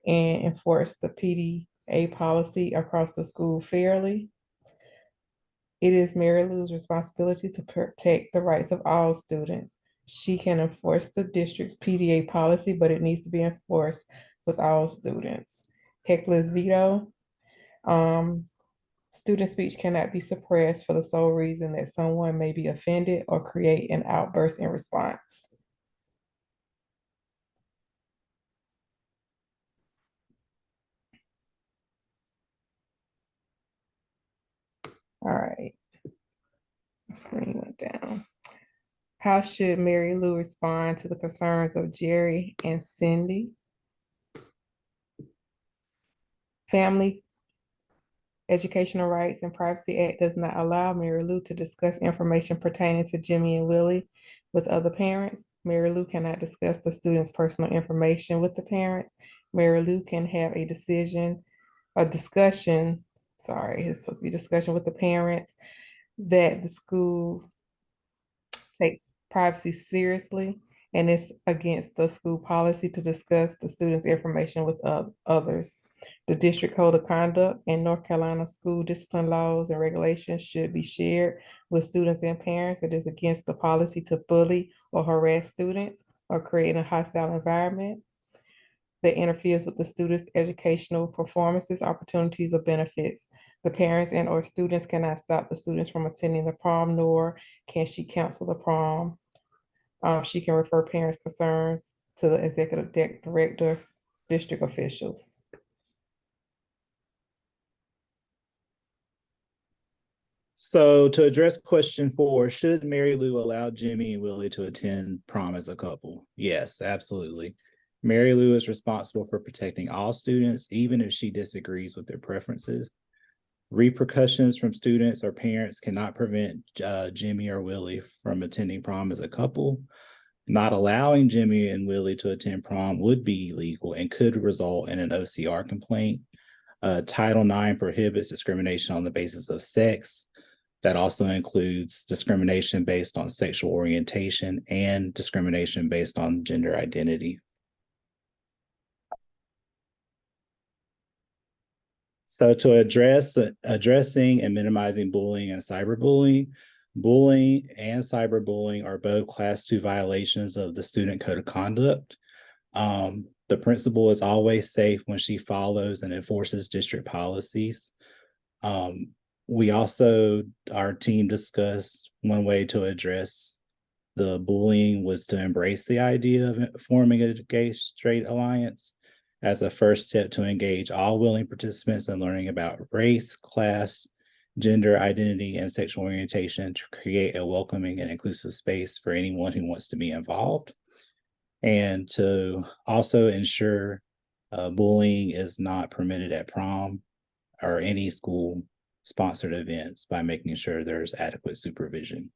and enforce the PDA policy across the school fairly. It is Mary Lou's responsibility to protect the rights of all students. She can enforce the district's PDA policy, but it needs to be enforced with all students. Heckler's veto. Student speech cannot be suppressed for the sole reason that someone may be offended or create an outburst in response. All right. My screen went down. How should Mary Lou respond to the concerns of Jerry and Cindy? Family Educational Rights and Privacy Act does not allow Mary Lou to discuss information pertaining to Jimmy and Willie with other parents. Mary Lou cannot discuss the student's personal information with the parents. Mary Lou can have a discussion, it's supposed to be discussion with the parents that the school takes privacy seriously, and it's against the school policy to discuss the student's information with others. The district code of conduct and North Carolina school discipline laws and regulations should be shared with students and parents. It is against the policy to bully or harass students or create a hostile environment that interferes with the students' educational performances, opportunities, or benefits. The parents and or students cannot stop the students from attending the prom, nor can she cancel the prom. She can refer parents' concerns to the executive director, district officials. So to address question 4, should Mary Lou allow Jimmy and Willie to attend prom as a couple? Yes, absolutely. Mary Lou is responsible for protecting all students, even if she disagrees with their preferences. Repercussions from students or parents cannot prevent Jimmy or Willie from attending prom as a couple. Not allowing Jimmy and Willie to attend prom would be illegal and could result in an OCR complaint. Title IX prohibits discrimination on the basis of sex. That also includes discrimination based on sexual orientation and discrimination based on gender identity. So to addressing and minimizing bullying and cyberbullying, bullying and cyberbullying are both Class 2 violations of the Student Code of Conduct. The principal is always safe when she follows and enforces district policies. Our team discussed one way to address the bullying was to embrace the idea of forming a gay-straight alliance as a first step to engage all willing participants in learning about race, class, gender identity, and sexual orientation to create a welcoming and inclusive space for anyone who wants to be involved. And to also ensure bullying is not permitted at prom or any school sponsored events by making sure there's adequate supervision.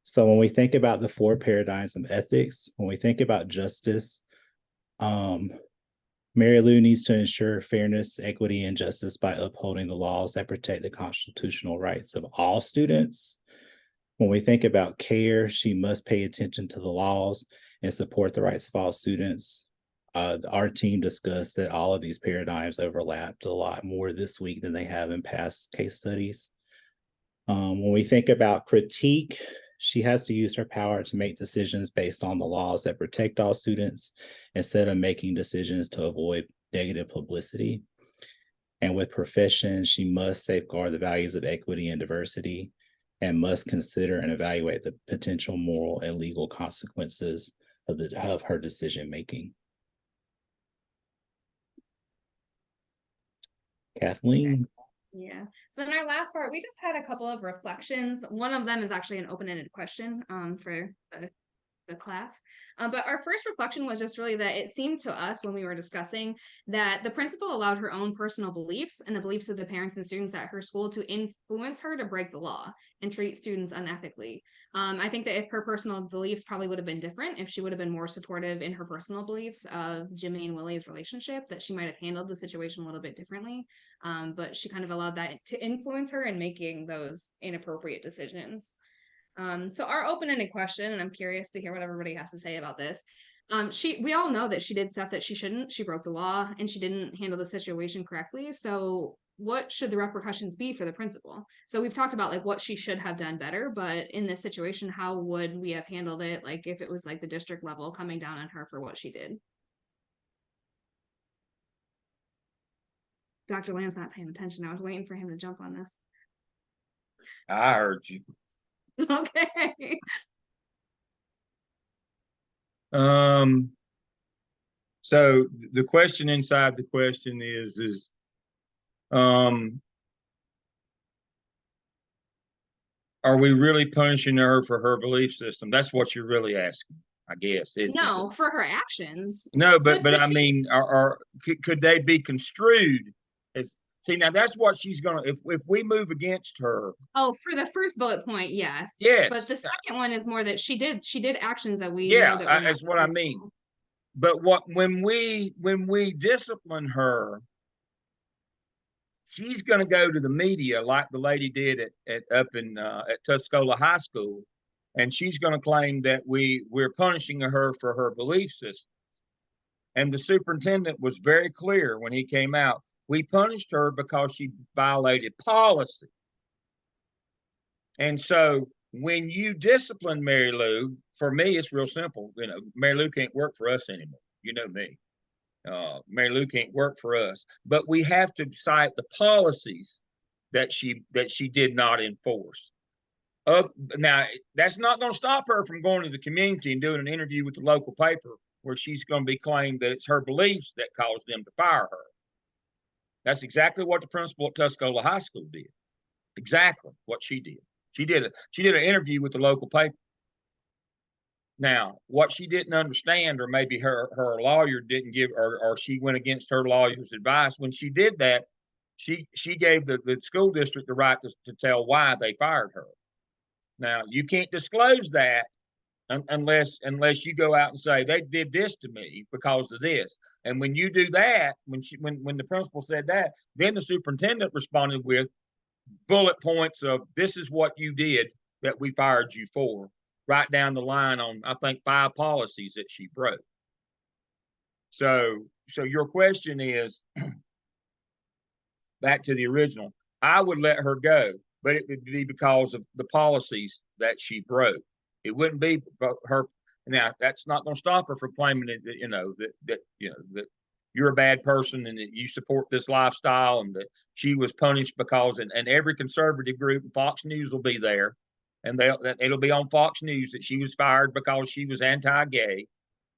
So when we think about the 4 paradigms of ethics, when we think about justice, Mary Lou needs to ensure fairness, equity, and justice by upholding the laws that protect the constitutional rights of all students. When we think about care, she must pay attention to the laws and support the rights of all students. Our team discussed that all of these paradigms overlapped a lot more this week than they have in past case studies. When we think about critique, she has to use her power to make decisions based on the laws that protect all students instead of making decisions to avoid negative publicity. And with profession, she must safeguard the values of equity and diversity and must consider and evaluate the potential moral and legal consequences of her decision-making. Kathleen? Yeah. So then our last part, we just had a couple of reflections. One of them is actually an open-ended question for the class. But our first reflection was just really that it seemed to us when we were discussing that the principal allowed her own personal beliefs and the beliefs of the parents and students at her school to influence her to break the law and treat students unethically. I think that if her personal beliefs probably would have been different, if she would have been more supportive in her personal beliefs of Jimmy and Willie's relationship, that she might have handled the situation a little bit differently. But she kind of allowed that to influence her in making those inappropriate decisions. So our open-ended question, and I'm curious to hear what everybody has to say about this. We all know that she did stuff that she shouldn't. She broke the law and she didn't handle the situation correctly. So what should the repercussions be for the principal? So we've talked about like what she should have done better, but in this situation, how would we have handled it? Like if it was like the district level coming down on her for what she did? Dr. Lamb's not paying attention. I was waiting for him to jump on this. I heard you. Okay. So the question inside the question is, are we really punishing her for her belief system? That's what you're really asking, I guess. No, for her actions. No, but But I mean, could they be construed as, see, now that's what she's gonna, if we move against her, Oh, for the first bullet point, yes. yes. But the second one is more that she did actions that we Yeah, know that were not that's what I mean. permissible. But when we discipline her, she's going to go to the media like the lady did at Tuscola High School, and she's going to claim that we're punishing her for her belief system. And the superintendent was very clear when he came out. We punished her because she violated policy. And so when you discipline Mary Lou, for me, it's real simple. You know, Mary Lou can't work for us anymore. You know me. Mary Lou can't work for us, but we have to cite the policies that she did not enforce. Now, that's not going to stop her from going to the community and doing an interview with the local paper where she's going to be claimed that it's her beliefs that caused them to fire her. That's exactly what the principal at Tuscola High School did. Exactly what she did. She did an interview with the local paper. Now, what she didn't understand, or maybe her lawyer didn't give, or she went against her lawyer's advice. When she did that, she gave the school district the right to tell why they fired her. Now, you can't disclose that unless you go out and say they did this to me because of this. And when you do that, when the principal said that, then the superintendent responded with bullet points of this is what you did that we fired you for, right down the line on, I think, 5 policies that she broke. So your question is, back to the original, I would let her go, but it would be because of the policies that she broke. It wouldn't be her. Now, that's not going to stop her from claiming that you're a bad person and that you support this lifestyle and that she was punished because, and every conservative group, Fox News will be there, and it'll be on Fox News that she was fired because she was anti-gay,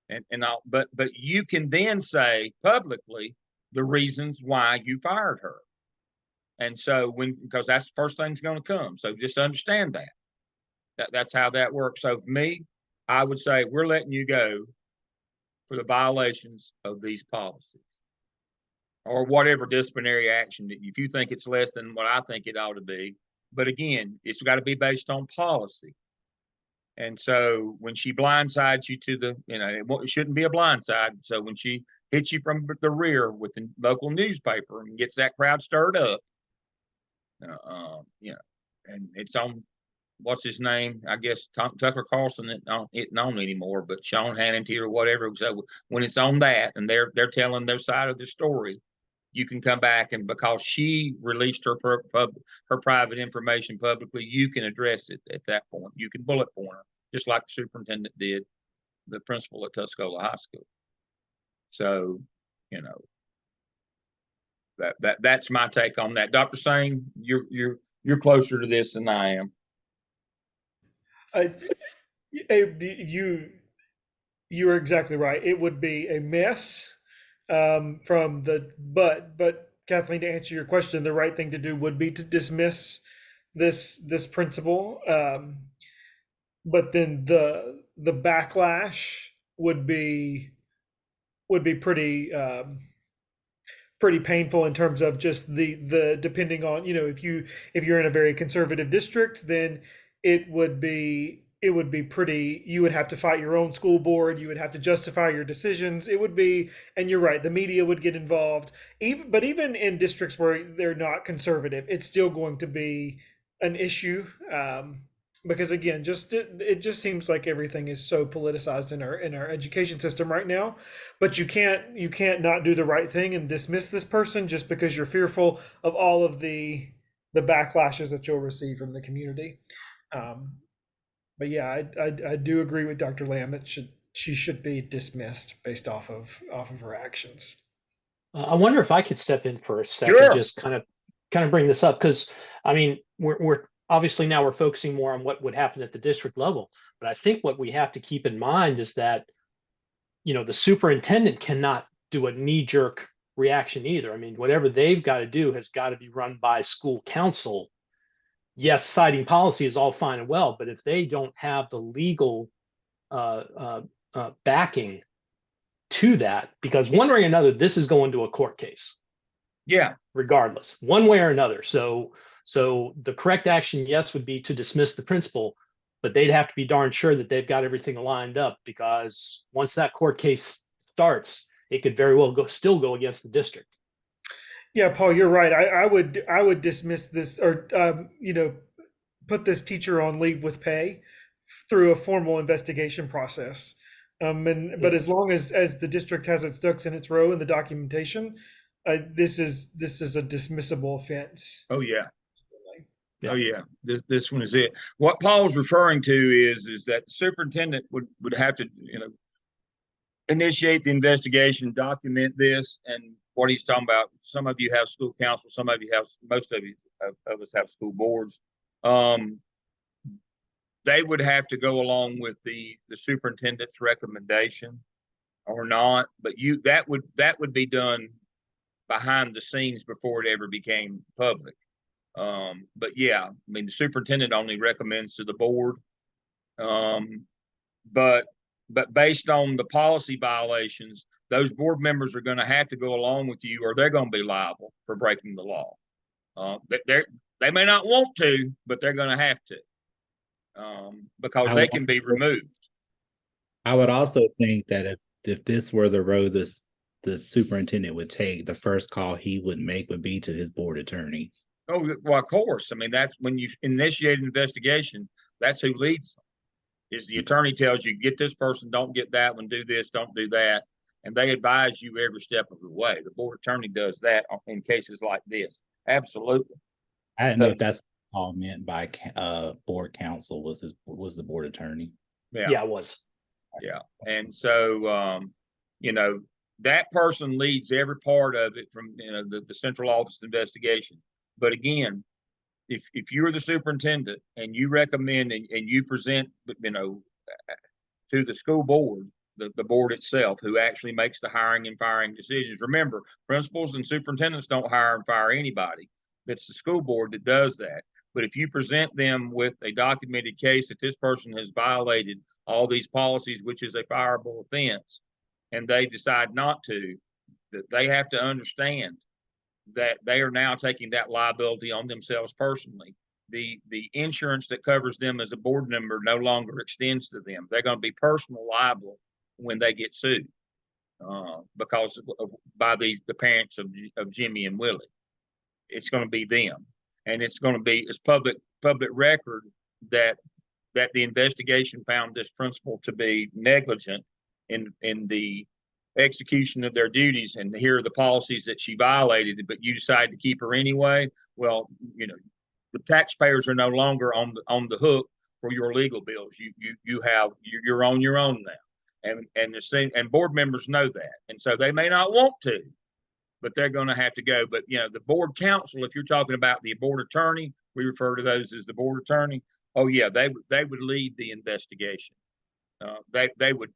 and all. But you can then say publicly the reasons why you fired her, and so because that's the first thing's going to come. So just understand that's how that works. So for me, I would say we're letting you go for the violations of these policies, or whatever disciplinary action that if you think it's less than what I think it ought to be. But again, it's got to be based on policy. And so when she blindsides you to it shouldn't be a blindside. So when she hits you from the rear with the local newspaper and gets that crowd stirred up, and it's on, what's his name? I guess Tucker Carlson isn't on anymore, but Sean Hannity or whatever. So when it's on that and they're telling their side of the story, you can come back, and because she released her private information publicly, you can address it at that point. You can bullet point her, just like the superintendent did, the principal at Tuscola High School. So, that's my take on that. Dr. Singh, you're closer to this than I am. You are exactly right. It would be a mess. But Kathleen, to answer your question, the right thing to do would be to dismiss this principal. But then the backlash would be pretty painful in terms of just the depending on, if you're in a very conservative district, then it would be pretty, you would have to fight your own school board, you would have to justify your decisions. It would be, and you're right, the media would get involved. Even in districts where they're not conservative, it's still going to be an issue, because again, it just seems like everything is so politicized in our education system right now. But you can't not do the right thing and dismiss this person just because you're fearful of all of the backlashes that you'll receive from the community. But yeah, I do agree with Dr. Lamb that she should be dismissed based off of her actions. I wonder if I could step in for a second, Sure. just kind of bring this up, because I mean, we're obviously now we're focusing more on what would happen at the district level, but I think what we have to keep in mind is that, you know, the superintendent cannot do a knee-jerk reaction either. I mean, whatever they've got to do has got to be run by school council. Yes, citing policy is all fine and well, but if they don't have the legal backing to that, because one way or another, this is going to a court case. Yeah. Regardless, one way or another. So the correct action, yes, would be to dismiss the principal, but they'd have to be darn sure that they've got everything lined up, because once that court case starts, it could very well still go against the district. Yeah, Paul, you're right. I would dismiss this, or put this teacher on leave with pay through a formal investigation process. But as long as the district has its ducks in its row in the documentation, this is a dismissible offense. Oh yeah. Oh yeah. This one is it. What Paul's referring to is that the superintendent would have to, initiate the investigation, document this, and what he's talking about. Some of you have school council, some of you have, most of us have school boards. They would have to go along with the superintendent's recommendation or not, but that would be done behind the scenes before it ever became public. But yeah, I mean, the superintendent only recommends to the board. But based on the policy violations, those board members are going to have to go along with you, or they're going to be liable for breaking the law. They may not want to, but they're going to have to, because they can be removed. I would also think that if this were the road the superintendent would take, the first call he would make would be to his board attorney. Oh, well, of course. I mean, that's when you initiate an investigation, that's who leads them. Is the attorney tells you, get this person, don't get that one, do this, don't do that. And they advise you every step of the way. The board attorney does that in cases like this. Absolutely. I didn't know if that's what Paul meant by board counsel was the board attorney. Yeah, it was. Yeah. And so, that person leads every part of it from, the central office investigation. But again, if you're the superintendent and you recommend and you present, to the school board, the board itself, who actually makes the hiring and firing decisions. Remember, principals and superintendents don't hire and fire anybody. That's the school board that does that. But if you present them with a documented case that this person has violated all these policies, which is a fireable offense, and they decide not to, that they have to understand that they are now taking that liability on themselves personally. The insurance that covers them as a board member no longer extends to them. They're going to be personal liable when they get sued, because by the parents of Jimmy and Willie. It's going to be them, and it's going to be it's public record that the investigation found this principal to be negligent in the execution of their duties, and here are the policies that she violated, but you decide to keep her anyway. Well, the taxpayers are no longer on the hook for your legal bills. You're on your own now, and board members know that, and so they may not want to, but they're going to have to go. But the board counsel, if you're talking about the board attorney, we refer to those as the board attorney. Oh yeah, they would lead the investigation. They would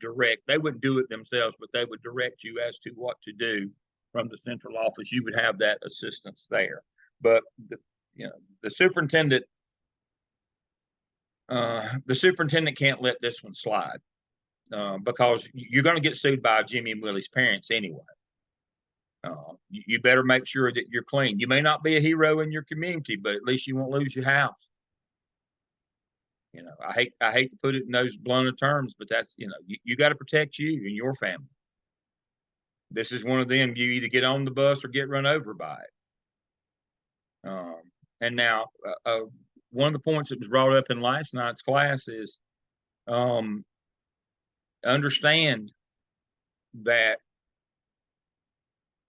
direct. They wouldn't do it themselves, but they would direct you as to what to do from the central office. You would have that assistance there. But the superintendent can't let this one slide, because you're going to get sued by Jimmy and Willie's parents anyway. You better make sure that you're clean. You may not be a hero in your community, but at least you won't lose your house. I hate to put it in those blunt terms, but that's, you got to protect you and your family. This is one of them. You either get on the bus or get run over by it. And now, one of the points that was brought up in last night's class is, understand that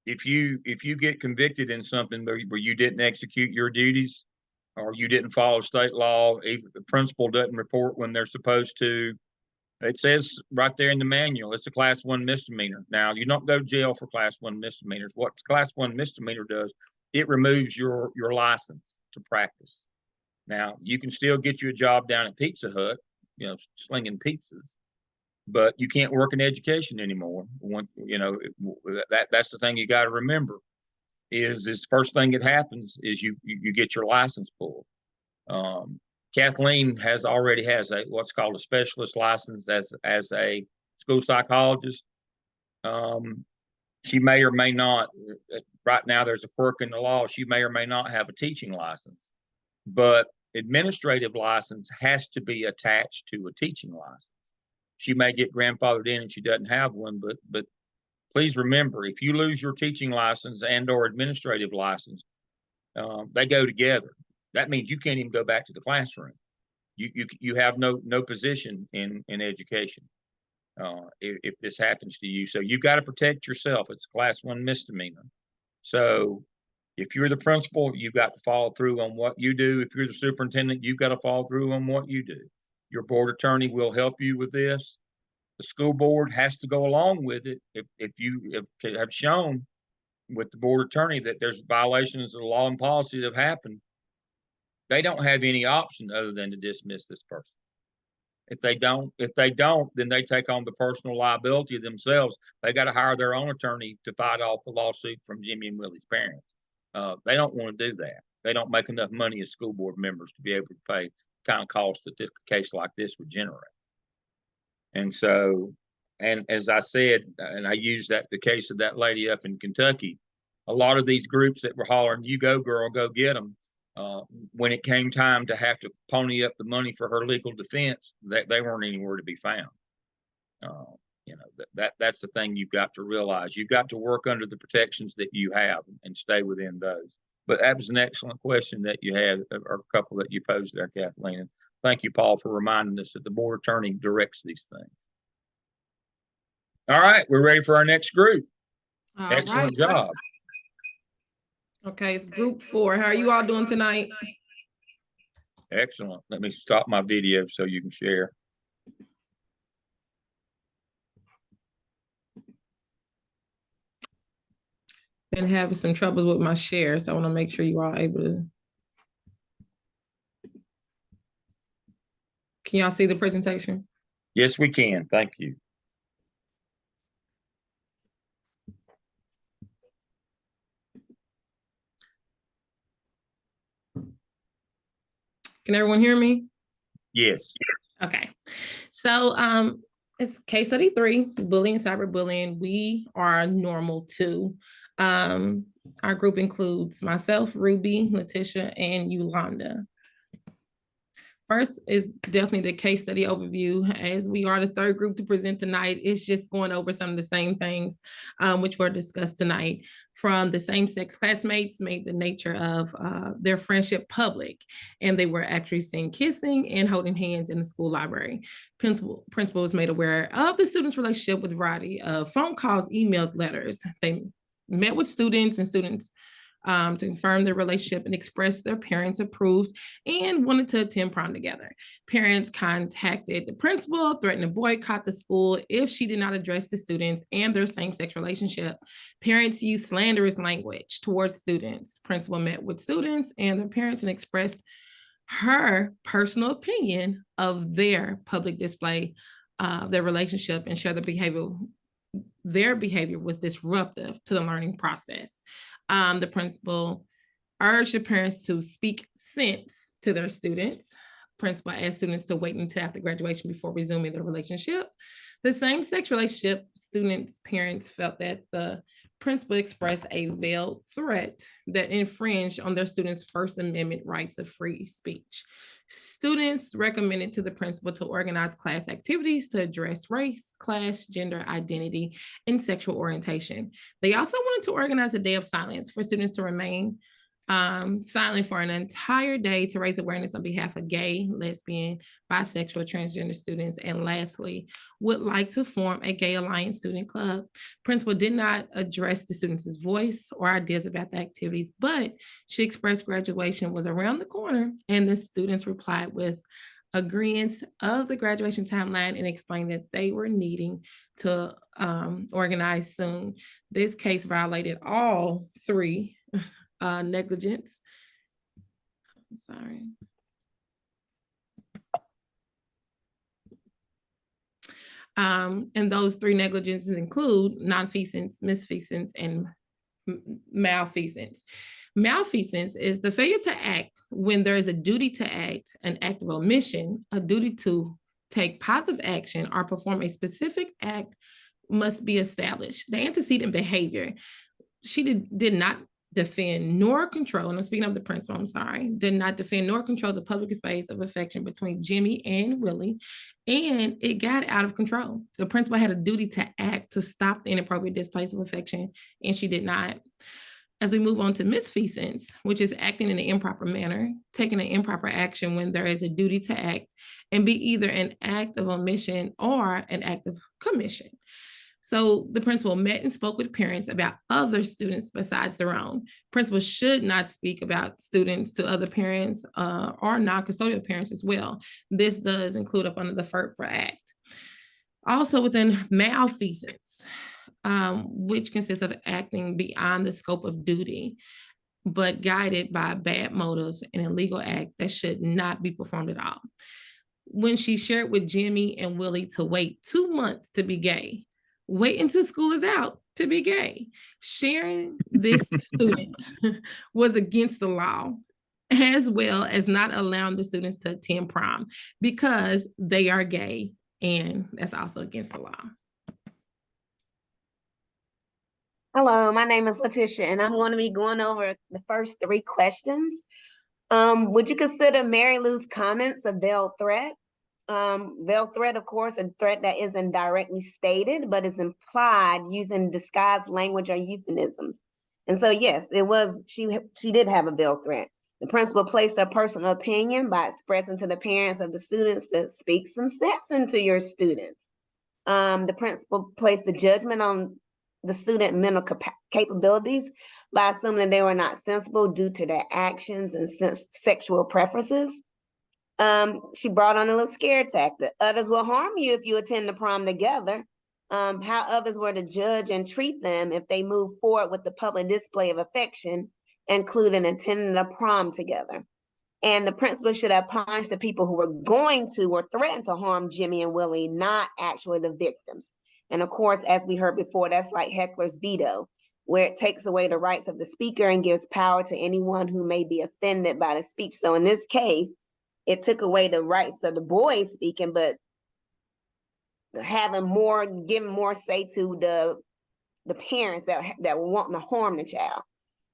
if you get convicted in something where you didn't execute your duties, or you didn't follow state law, even the principal doesn't report when they're supposed to, It says right there in the manual, it's a class 1 misdemeanor. Now, you don't go to jail for class 1 misdemeanors. What class 1 misdemeanor does, it removes your license to practice. Now, you can still get you a job down at Pizza Hut, you know, slinging pizzas, but you can't work in education anymore. You know, that's the thing you got to remember is the first thing that happens is you get your license pulled. Kathleen already has what's called a specialist license as a school psychologist. She may or may not, right now there's a quirk in the law, she may or may not have a teaching license, but administrative license has to be attached to a teaching license. She may get grandfathered in and she doesn't have one, but please remember, if you lose your teaching license and or administrative license, they go together. That means you can't even go back to the classroom. You have no position in education if this happens to you. So you've got to protect yourself. It's a class 1 misdemeanor. So if you're the principal, you've got to follow through on what you do. If you're the superintendent, you've got to follow through on what you do. Your board attorney will help you with this. The school board has to go along with it if you have shown with the board attorney that there's violations of the law and policy that have happened. They don't have any option other than to dismiss this person. If they don't, then they take on the personal liability themselves. They got to hire their own attorney to fight off the lawsuit from Jimmy and Willie's parents. They don't want to do that. They don't make enough money as school board members to be able to pay the kind of cost that this case like this would generate. And so, and as I said, and I used the case of that lady up in Kentucky, a lot of these groups that were hollering, "You go, girl, go get them." When it came time to have to pony up the money for her legal defense, they weren't anywhere to be found. You know, that's the thing you've got to realize. You've got to work under the protections that you have and stay within those. But that was an excellent question that you had, or a couple that you posed there, Kathleen. And thank you, Paul, for reminding us that the board attorney directs these things. All right, we're ready for our next group. All Excellent right. job. Okay, it's group 4. How are you all doing tonight? Excellent. Let me stop my video so you can share. Been having some troubles with my share, so I want to make sure you all able to. Can y'all see the presentation? Yes, we can. Thank you. Can everyone hear me? Yes. Okay. So it's case study 3, bullying, cyberbullying. We are normal too. Our group includes myself, Ruby, Letitia, and Yolanda. First is definitely the case study overview. As we are the third group to present tonight, it's just going over some of the same things which were discussed tonight. From the same-sex classmates made the nature of their friendship public, and they were actually seen kissing and holding hands in the school library. Principal was made aware of the students' relationship with a variety of phone calls, emails, letters. They met with students and students to confirm their relationship and express their parents approved and wanted to attend prom together. Parents contacted the principal, threatened to boycott the school if she did not address the students and their same-sex relationship. Parents used slanderous language towards students. Principal met with students and their parents and expressed her personal opinion of their public display of their relationship and shared their behavior was disruptive to the learning process. The principal urged the parents to speak sense to their students. Principal asked students to wait until after graduation before resuming their relationship. The same-sex relationship students' parents felt that the principal expressed a veiled threat that infringed on their students' First Amendment rights of free speech. Students recommended to the principal to organize class activities to address race, class, gender identity, and sexual orientation. They also wanted to organize a day of silence for students to remain silent for an entire day to raise awareness on behalf of gay, lesbian, bisexual, transgender students. And lastly, would like to form a Gay Alliance student club. Principal did not address the students' voice or ideas about the activities, but she expressed graduation was around the corner, and the students replied with agreeance of the graduation timeline and explained that they were needing to organize soon. This case violated all three negligence. I'm sorry. And those three negligences include nonfeasance, misfeasance, and malfeasance. Malfeasance is the failure to act when there is a duty to act, an act of omission, a duty to take positive action or perform a specific act must be established. The antecedent behavior, she did not defend nor control, and I'm speaking of the principal, I'm sorry, did not defend nor control the public space of affection between Jimmy and Willie, and it got out of control. The principal had a duty to act to stop the inappropriate displays of affection, and she did not. As we move on to misfeasance, which is acting in an improper manner, taking an improper action when there is a duty to act, and be either an act of omission or an act of commission. So the principal met and spoke with parents about other students besides their own. Principals should not speak about students to other parents or non-custodial parents as well. This does include up under the FERPA Act. Also within malfeasance, which consists of acting beyond the scope of duty, but guided by a bad motive and illegal act that should not be performed at all. When she shared with Jimmy and Willie to wait 2 months to be gay, wait until school is out to be gay. Sharing this student was against the law, as well as not allowing the students to attend prom because they are gay, and that's also against the law. Hello, my name is Letitia, and I'm going to be going over the first 3 questions. Would you consider Mary Lou's comments a veiled threat? Veiled threat, of course, a threat that isn't directly stated, but is implied using disguised language or euphemisms. And so, yes, it was, she did have a veiled threat. The principal placed her personal opinion by expressing to the parents of the students to speak some sense into your students. The principal placed the judgment on the student mental capabilities by assuming that they were not sensible due to their actions and sexual preferences. She brought on a little scare tactic. Others will harm you if you attend the prom together. How others were to judge and treat them if they move forward with the public display of affection, including attending the prom together. And the principal should have punished the people who were going to or threatened to harm Jimmy and Willie, not actually the victims. And of course, as we heard before, that's like heckler's veto, where it takes away the rights of the speaker and gives power to anyone who may be offended by the speech. So in this case, it took away the rights of the boys speaking, but giving more say to the parents that were wanting to harm the child.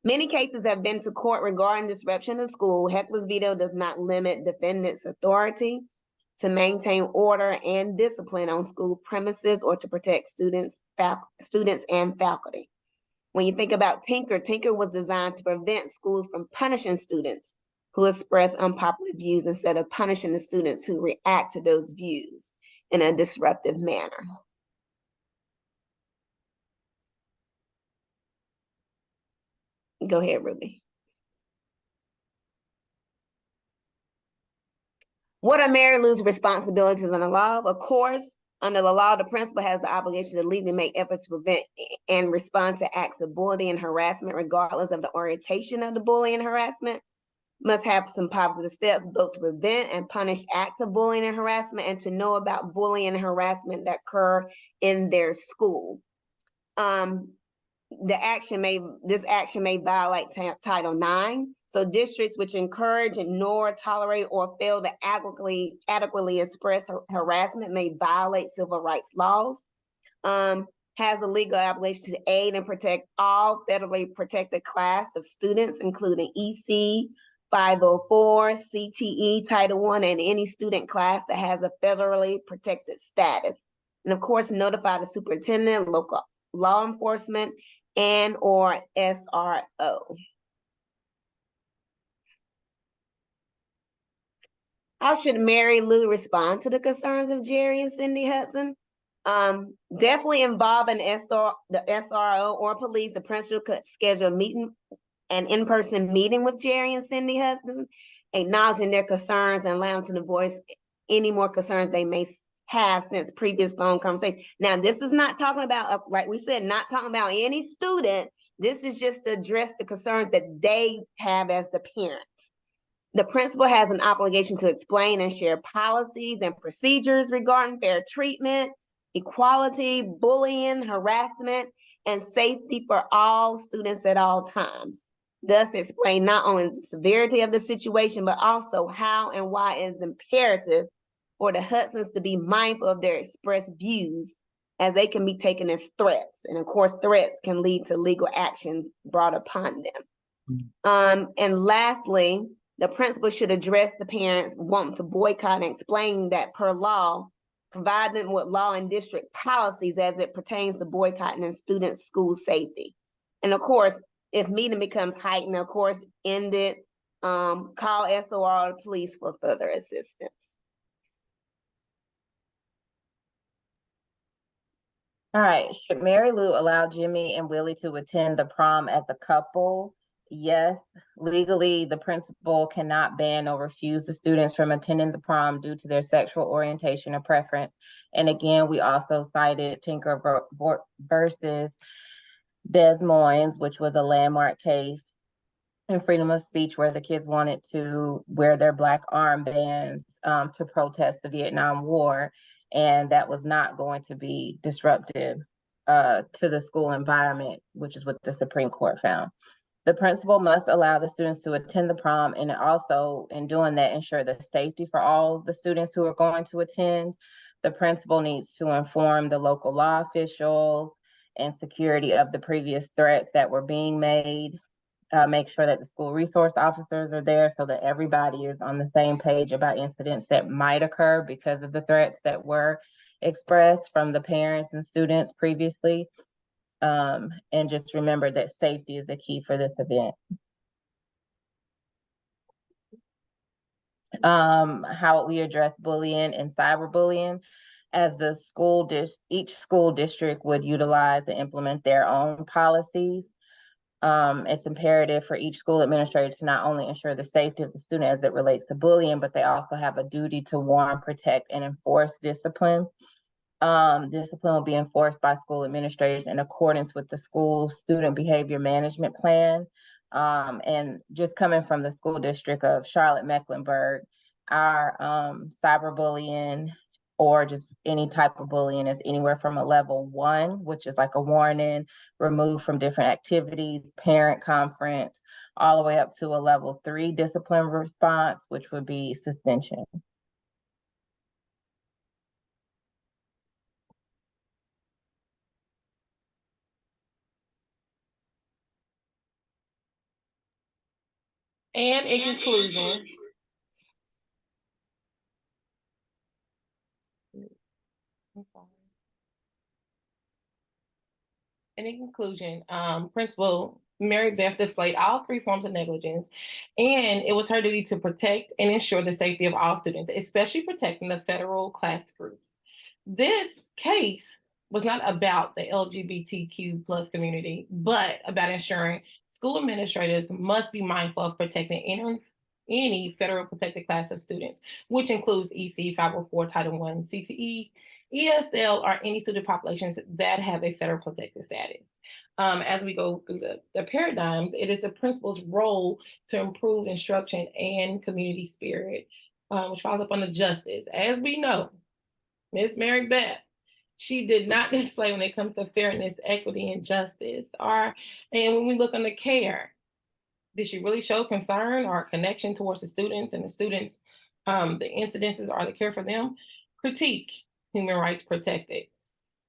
Many cases have been to court regarding disruption of school. Heckler's veto does not limit defendants' authority to maintain order and discipline on school premises or to protect students and faculty. When you think about Tinker was designed to prevent schools from punishing students who express unpopular views instead of punishing the students who react to those views in a disruptive manner. Go ahead, Ruby. What are Mary Lou's responsibilities under the law? Of course, under the law, the principal has the obligation to legally make efforts to prevent and respond to acts of bullying and harassment, regardless of the orientation of the bullying and harassment. Must have some positive steps both to prevent and punish acts of bullying and harassment, and to know about bullying and harassment that occur in their school. This action may violate Title IX. So districts which encourage, ignore, tolerate, or fail to adequately express harassment may violate civil rights laws. Has a legal obligation to aid and protect all federally protected class of students, including EC, 504, CTE, Title I, and any student class that has a federally protected status. And of course, notify the superintendent, local law enforcement, and or SRO. How should Mary Lou respond to the concerns of Jerry and Cindy Hudson? Definitely involve the SRO or police. The principal could schedule a meeting, an in-person meeting with Jerry and Cindy Hudson, acknowledging their concerns and allowing them to voice any more concerns they may have since previous phone conversations. Now, this is not talking about, like we said, not talking about any student. This is just to address the concerns that they have as the parents. The principal has an obligation to explain and share policies and procedures regarding fair treatment, equality, bullying, harassment, and safety for all students at all times. Thus, explain not only the severity of the situation, but also how and why it is imperative for the Hudsons to be mindful of their expressed views, as they can be taken as threats. And of course, threats can lead to legal actions brought upon them. And lastly, the principal should address the parents wanting to boycott and explain that per law, provide them with law and district policies as it pertains to boycotting and students' school safety. And of course, if meeting becomes heightened, of course, end it, call SOR or police for further assistance. All right, should Mary Lou allow Jimmy and Willie to attend the prom as a couple? Yes, legally, the principal cannot ban or refuse the students from attending the prom due to their sexual orientation or preference. And again, we also cited Tinker versus Des Moines, which was a landmark case in freedom of speech where the kids wanted to wear their Black armbands to protest the Vietnam War. And that was not going to be disruptive to the school environment, which is what the Supreme Court found. The principal must allow the students to attend the prom, and also in doing that, ensure the safety for all the students who are going to attend. The principal needs to inform the local law officials and security of the previous threats that were being made. Make sure that the school resource officers are there so that everybody is on the same page about incidents that might occur because of the threats that were expressed from the parents and students previously. And just remember that safety is the key for this event. How we address bullying and cyberbullying, as the each school district would utilize and implement their own policies. It's imperative for each school administrator to not only ensure the safety of the student as it relates to bullying, but they also have a duty to warn, protect, and enforce discipline. Discipline will be enforced by school administrators in accordance with the school student behavior management plan. And just coming from the school district of Charlotte-Mecklenburg, our cyberbullying or just any type of bullying is anywhere from a level 1, which is like a warning, removed from different activities, parent conference, all the way up to a level 3 discipline response, which would be suspension. And in conclusion, I'm sorry. And in conclusion, Principal Mary Beth displayed all 3 forms of negligence, and it was her duty to protect and ensure the safety of all students, especially protecting the federal class groups. This case was not about the LGBTQ plus community, but about ensuring school administrators must be mindful of protecting any federal protected class of students, which includes EC 504, Title I, CTE, ESL, or any student populations that have a federal protected status. As we go through the paradigms, it is the principal's role to improve instruction and community spirit, which follows up on the justice. As we know, Miss Mary Beth, she did not display when it comes to fairness, equity, and justice. And when we look on the care, did she really show concern or connection towards the students and the students, the incidences or the care for them? Critique, human rights protected.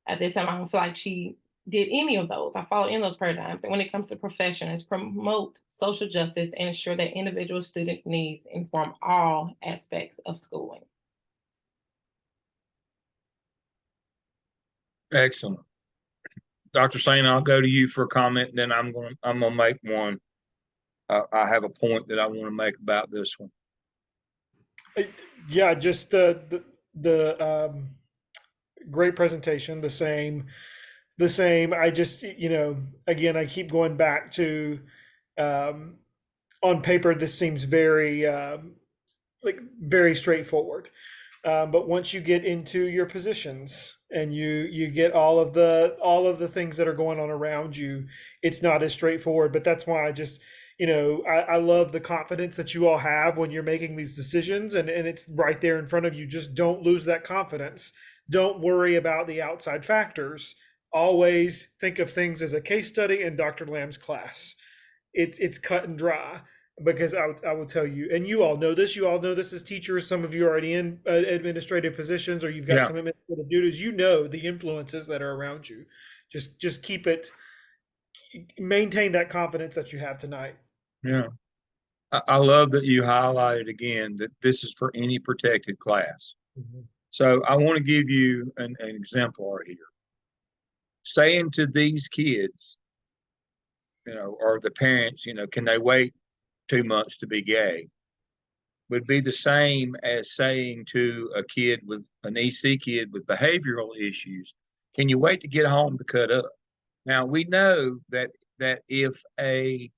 At this time, I don't feel like she did any of those. I follow in those paradigms. And when it comes to professions, promote social justice and ensure that individual students' needs inform all aspects of schooling. Excellent. Dr. Sain, I'll go to you for a comment, then I'm gonna make one. I have a point that I want to make about this one. Yeah, just the great presentation. The same. I just, again, I keep going back to on paper this seems very very straightforward, But once you get into your positions and you get all of the things that are going on around you, it's not as straightforward. But that's why I just, I love the confidence that you all have when you're making these decisions, and it's right there in front of you. Just don't lose that confidence. Don't worry about the outside factors. Always think of things as a case study in Dr. Lamb's class. It's cut and dry, because I will tell you, and you all know this. You all know this as teachers. Some of you are already in administrative positions, or you've got Yeah. some administrative duties. You know the influences that are around you. Just maintain that confidence that you have tonight. Yeah. I love that you highlighted again that this is for any protected class. So I want to give you an exemplar here. Saying to these kids, or the parents, can they wait 2 months to be gay, would be the same as saying to a kid with an EC kid with behavioral issues, can you wait to get home to cut up? Now we know that if a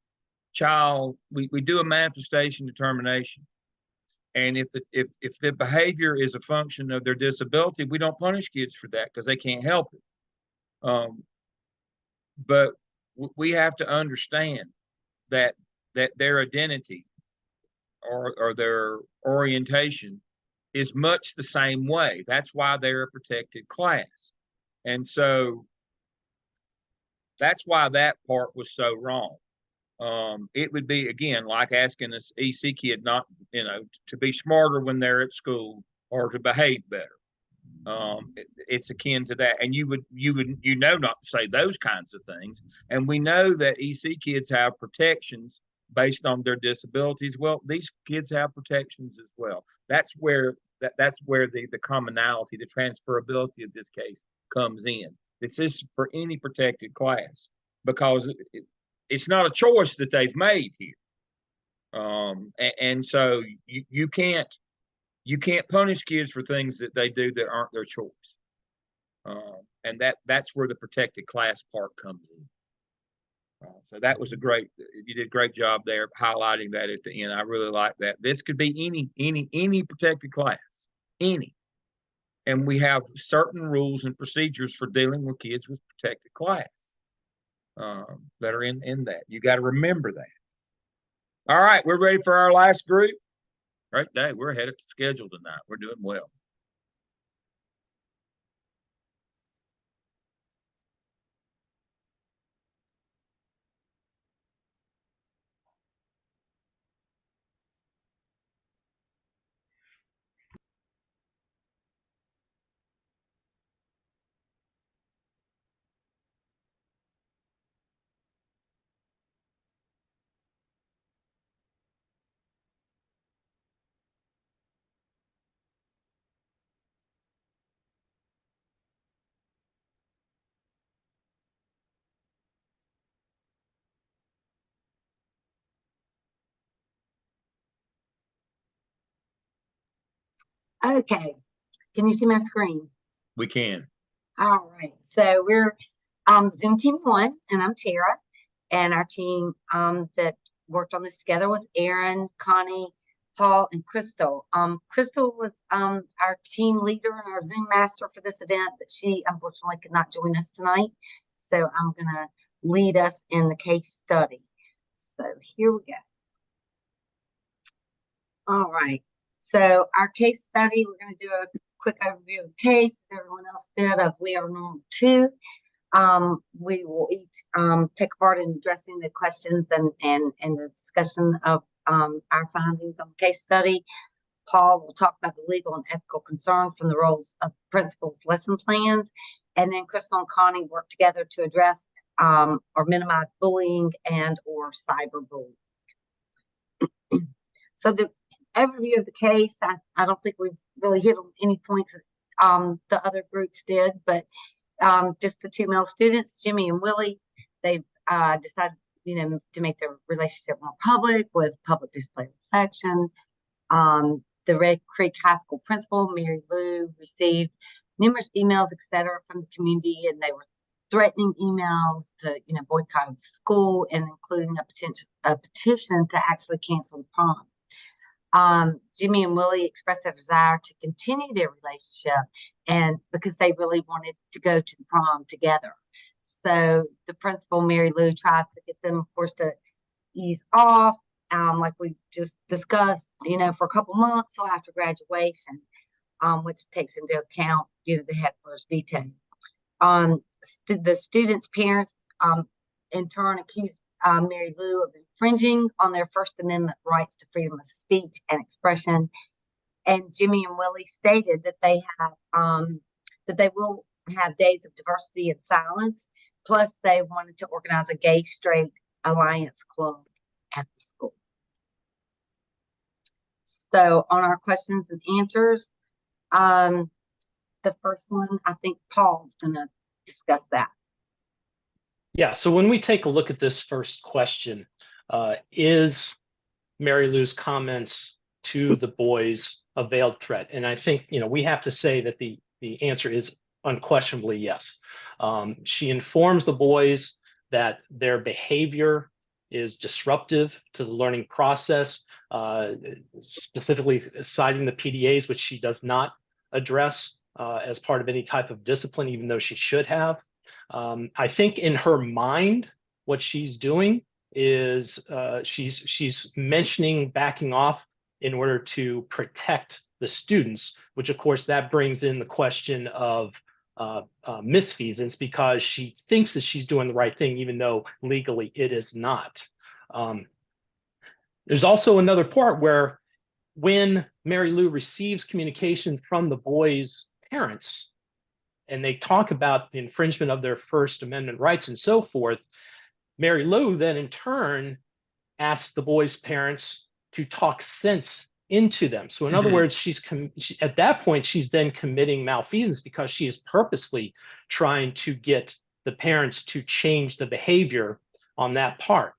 child, we do a manifestation determination, and if the behavior is a function of their disability, we don't punish kids for that because they can't help it. But we have to understand that their identity or their orientation is much the same way. That's why they're a protected class. And so that's why that part was so wrong. It would be, again, like asking this EC kid not, to be smarter when they're at school or to behave better. It's akin to that. And you know not to say those kinds of things. And we know that EC kids have protections based on their disabilities. Well, these kids have protections as well. That's where the commonality, the transferability of this case comes in. It's just for any protected class, because it's not a choice that they've made here. And so you can't punish kids for things that they do that aren't their choice. And that's where the protected class part comes in. So that was you did a great job there highlighting that at the end. I really like that. This could be any protected class, any. And we have certain rules and procedures for dealing with kids with protected class that are in that. You got to remember that. All right, we're ready for our last group. Right, Dave, we're ahead of schedule tonight. We're doing well. Okay, can you see my screen? We can. All right, so we're Zoom team 1, and I'm Tara, and our team that worked on this together was Aaron, Connie, Paul, and Crystal. Crystal was our team leader and our Zoom master for this event, but she unfortunately could not join us tonight. So I'm gonna lead us in the case study. So here we go. All right. So our case study, we're going to do a quick overview of the case that everyone else did of We Are Normal 2. We will each take part in addressing the questions and the discussion of our findings on the case study. Paul will talk about the legal and ethical concerns from the roles of principals' lesson plans. And then Crystal and Connie work together to address or minimize bullying and or cyberbullying. So the overview of the case, I don't think we've really hit on any points the other groups did, but just the 2 male students, Jimmy and Willie, they decided, to make their relationship more public with public display of affection. The Red Creek High School principal, Mary Lou, received numerous emails, etc., from the community, and they were threatening emails to, boycott the school, and including a petition to actually cancel the prom. Jimmy and Willie expressed their desire to continue their relationship, and because they really wanted to go to the prom together. So the principal, Mary Lou, tries to get them, of course, to ease off, like we just discussed, for a couple months, so after graduation, which takes into account, the heckler's veto. The students' parents, in turn, accused Mary Lou of infringing on their First Amendment rights to freedom of speech and expression. And Jimmy and Willie stated that they will have days of diversity and silence. Plus, they wanted to organize a gay straight alliance club at the school. So, on our questions and answers, the first one, I think Paul's going to discuss that. Yeah, so when we take a look at this first question, is Mary Lou's comments to the boys a veiled threat? And I think, we have to say that the answer is unquestionably yes. She informs the boys that their behavior is disruptive to the learning process, specifically citing the PDAs, which she does not address as part of any type of discipline, even though she should have. I think in her mind, what she's doing is she's mentioning backing off in order to protect the students, which of course that brings in the question of misfeasance, because she thinks that she's doing the right thing, even though legally it is not. There's also another part where when Mary Lou receives communication from the boys' parents, and they talk about the infringement of their First Amendment rights and so forth, Mary Lou then in turn asks the boys' parents to talk sense into them. So in other words, at that point, she's then committing malfeasance because she is purposely trying to get the parents to change the behavior on that part.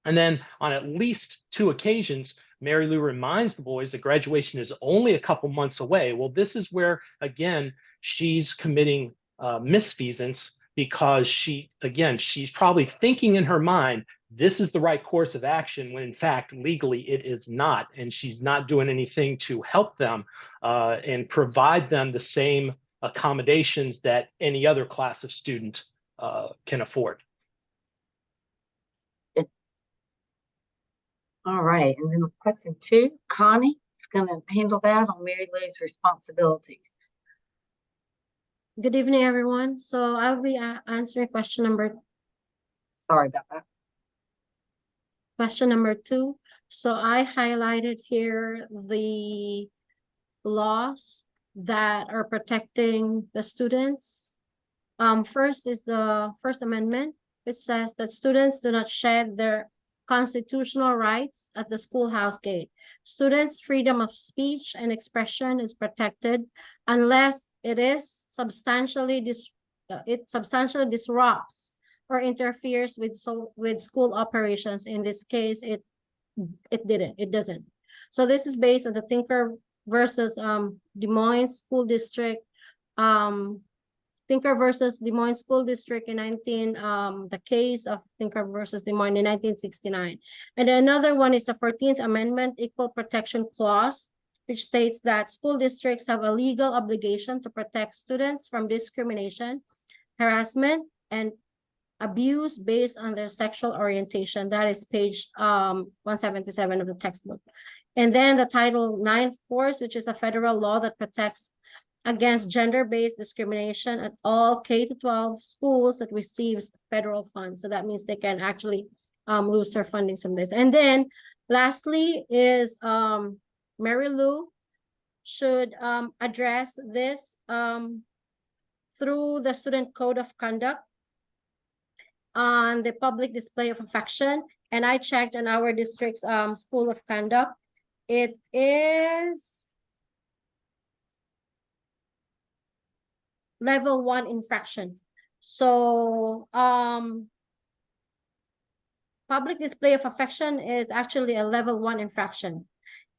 And then on at least 2 occasions, Mary Lou reminds the boys that graduation is only a couple months away. Well, this is where, again, she's committing misfeasance, because she's probably thinking in her mind, this is the right course of action, when in fact, legally it is not. And she's not doing anything to help them and provide them the same accommodations that any other class of student can afford. All right, and then question 2, Connie is going to handle that on Mary Lou's responsibilities. Good evening, everyone. So I'll be answering question number. Sorry about that. Question number 2. So I highlighted here the laws that are protecting the students. First is the First Amendment. It says that students do not shed their constitutional rights at the schoolhouse gate. Students' freedom of speech and expression is protected unless it is substantially disrupts or interferes with school operations. In this case, it doesn't. So this is based on the Tinker versus Des Moines School District, Tinker versus Des Moines School District in the case of Tinker versus Des Moines in 1969. And then another one is the 14th Amendment Equal Protection Clause, which states that school districts have a legal obligation to protect students from discrimination, harassment, and abuse based on their sexual orientation. That is page 177 of the textbook. And then the Title IX course, which is a federal law that protects against gender-based discrimination at all K-12 schools that receives federal funds. So that means they can actually lose their funding from this. And then lastly is Mary Lou should address this through the Student Code of Conduct on the public display of affection. And I checked on our district's School of Conduct. It is level 1 infraction. So public display of affection is actually a level 1 infraction,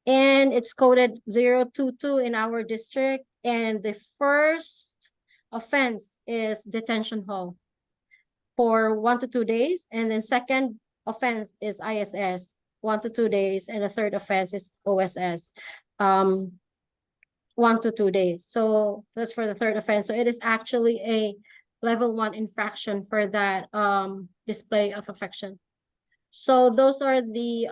and it's coded 022 in our district. And the first offense is detention hall for 1 to 2 days, and then second offense is ISS. 1 to 2 days, and the third offense is OSS, 1 to 2 days. So that's for the third offense. So it is actually a level 1 infraction for that display of affection. So those are the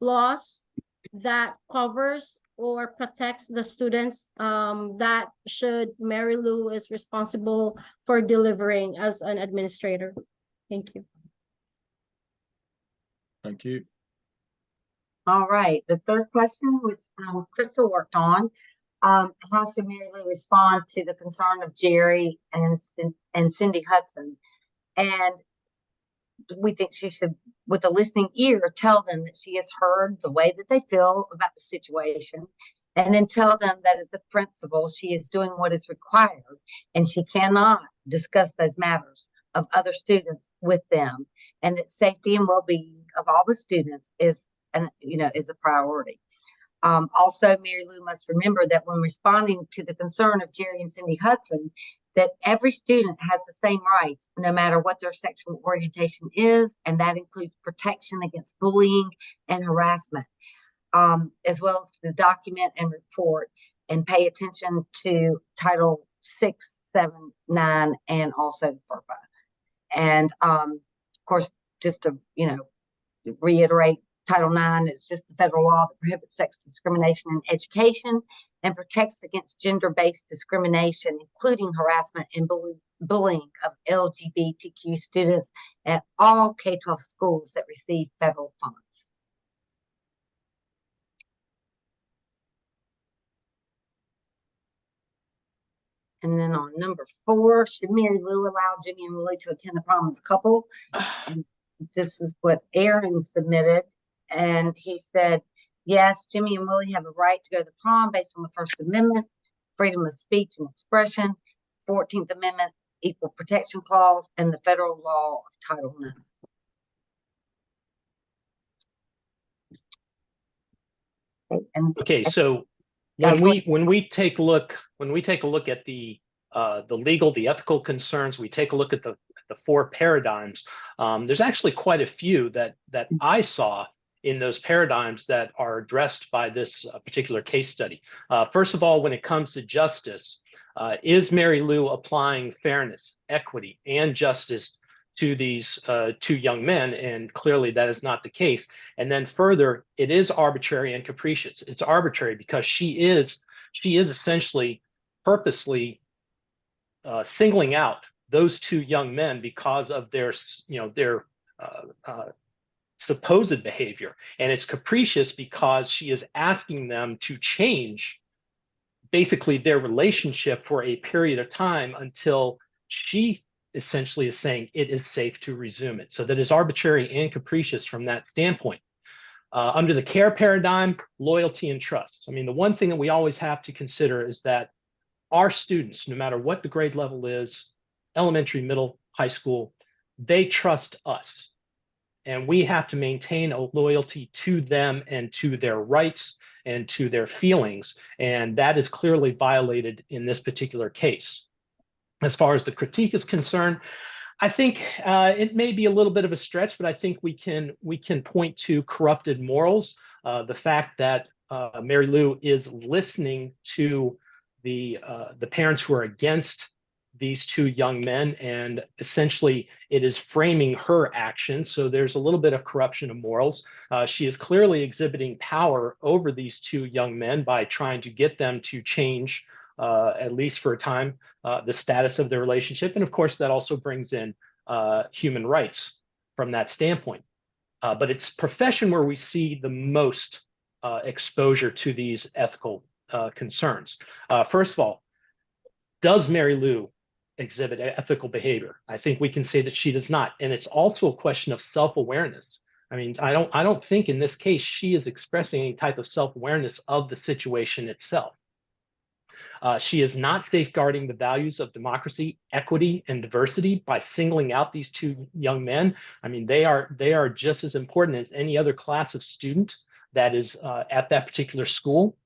laws that covers or protects the students that should Mary Lou is responsible for delivering as an administrator. Thank you. Thank you. All right, the third question, which Crystal worked on, how should Mary Lou respond to the concern of Jerry and Cindy Hudson? And we think she should, with a listening ear, tell them that she has heard the way that they feel about the situation, and then tell them that as the principal, she is doing what is required, and she cannot discuss those matters of other students with them, and that safety and well-being of all the students is a priority. Also, Mary Lou must remember that when responding to the concern of Jerry and Cindy Hudson, that every student has the same rights, no matter what their sexual orientation is, and that includes protection against bullying and harassment, as well as to document and report and pay attention to Title 6, 7, 9, and also FERPA. And of course, just to reiterate, Title IX is just the federal law that prohibits sex discrimination in education and protects against gender-based discrimination, including harassment and bullying of LGBTQ students at all K-12 schools that receive federal funds. And then on number 4, should Mary Lou allow Jimmy and Willie to attend the prom as a couple? And this is what Aaron submitted. And he said, yes, Jimmy and Willie have a right to go to the prom based on the First Amendment, freedom of speech and expression, 14th Amendment, Equal Protection Clause, and the federal law of Title IX. Okay, so when we take a look at the legal, the ethical concerns, we take a look at the 4 paradigms. There's actually quite a few that I saw in those paradigms that are addressed by this particular case study. First of all, when it comes to justice, is Mary Lou applying fairness, equity, and justice to these 2 young men? And clearly that is not the case. And then further, it is arbitrary and capricious. It's arbitrary because she is essentially purposely singling out those 2 young men because of their supposed behavior. And it's capricious because she is asking them to change basically their relationship for a period of time until she essentially is saying it is safe to resume it. So that is arbitrary and capricious from that standpoint. Under the care paradigm, loyalty and trust. I mean, the one thing that we always have to consider is that our students, no matter what the grade level is, elementary, middle, high school, they trust us. And we have to maintain a loyalty to them and to their rights and to their feelings. And that is clearly violated in this particular case. As far as the critique is concerned, I think it may be a little bit of a stretch, but I think we can point to corrupted morals. The fact that Mary Lou is listening to the parents who are against these 2 young men, and essentially it is framing her action. So there's a little bit of corruption of morals. She is clearly exhibiting power over these 2 young men by trying to get them to change, at least for a time, the status of their relationship. And of course, that also brings in human rights from that standpoint. But it's profession where we see the most exposure to these ethical concerns. First of all, does Mary Lou exhibit ethical behavior? I think we can say that she does not. And it's also a question of self-awareness. I mean, I don't think in this case she is expressing any type of self-awareness of the situation itself. She is not safeguarding the values of democracy, equity, and diversity by singling out these 2 young men. I mean, they are just as important as any other class of student that is at that particular school.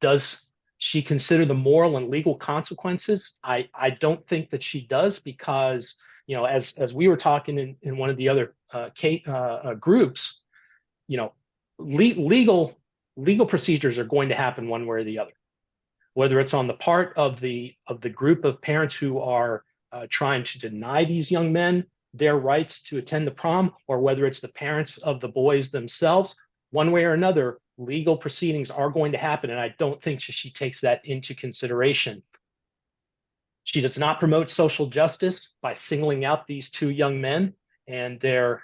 Does she consider the moral and legal consequences? I don't think that she does, because as we were talking in one of the other groups, legal procedures are going to happen one way or the other, whether it's on the part of the group of parents who are trying to deny these young men their rights to attend the prom, or whether it's the parents of the boys themselves. One way or another, legal proceedings are going to happen, and I don't think she takes that into consideration. She does not promote social justice by singling out these two young men and their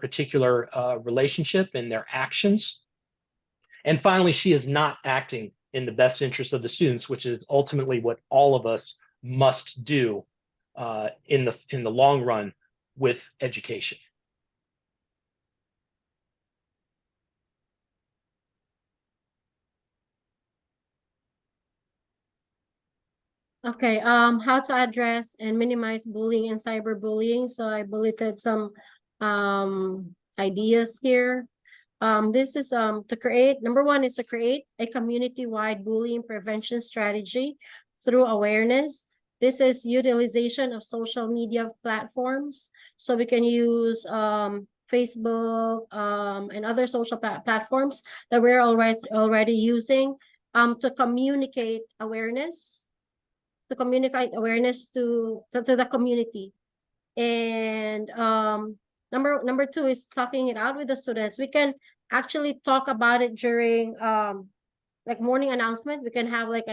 particular relationship and their actions. And finally, she is not acting in the best interest of the students, which is ultimately what all of us must do in the long run with education. Okay, how to address and minimize bullying and cyberbullying. So I bulleted some ideas here. This is to create, number one is to create a community-wide bullying prevention strategy through awareness. This is utilization of social media platforms. So we can use Facebook and other social platforms that we're already using to communicate awareness. To communicate awareness to the community. And number two is talking it out with the students. We can actually talk about it during like morning announcement. We can have like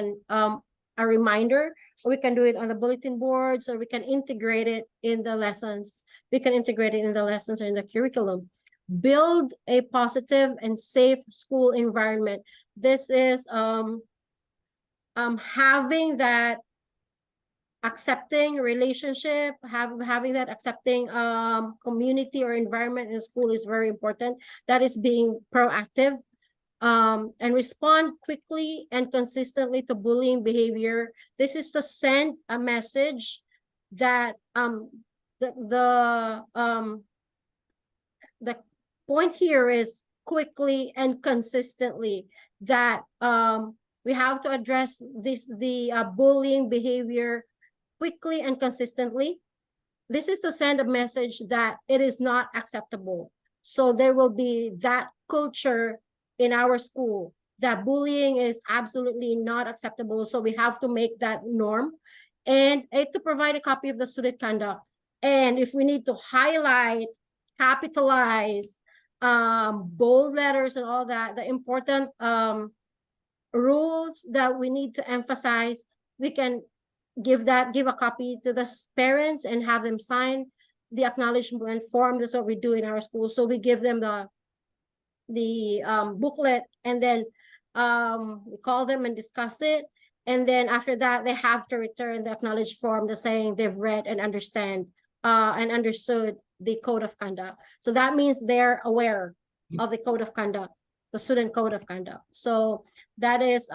a reminder, or we can do it on the bulletin boards, or we can integrate it in the lessons. We can integrate it in the lessons or in the curriculum. Build a positive and safe school environment. This is having that accepting relationship, having that accepting community or environment in school is very important. That is being proactive and respond quickly and consistently to bullying behavior. This is to send a message that the point here is quickly and consistently, that we have to address the bullying behavior quickly and consistently. This is to send a message that it is not acceptable. So there will be that culture in our school that bullying is absolutely not acceptable. So we have to make that norm, and to provide a copy of the student conduct. And if we need to highlight, capitalize, bold letters and all that, the important rules that we need to emphasize, we can give a copy to the parents and have them sign the acknowledgement form. That's what we do in our school. So we give them the booklet, and then we call them and discuss it. And then after that, they have to return the acknowledged form, the saying they've read and understood the code of conduct. So that means they're aware of the code of conduct, the student code of conduct. So that is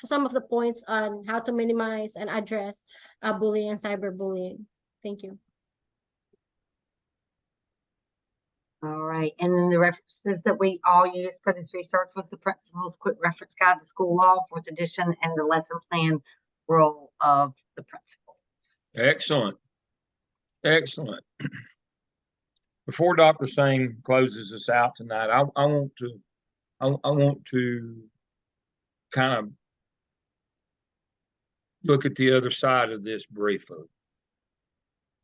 some of the points on how to minimize and address bullying and cyberbullying. Thank you. All right, and then the references that we all used for this research was the principal's quick reference guide to school law, fourth edition, and the lesson plan role of the principals. Excellent. Excellent. Before Dr. Singh closes us out tonight, I want to kind of look at the other side of this briefly.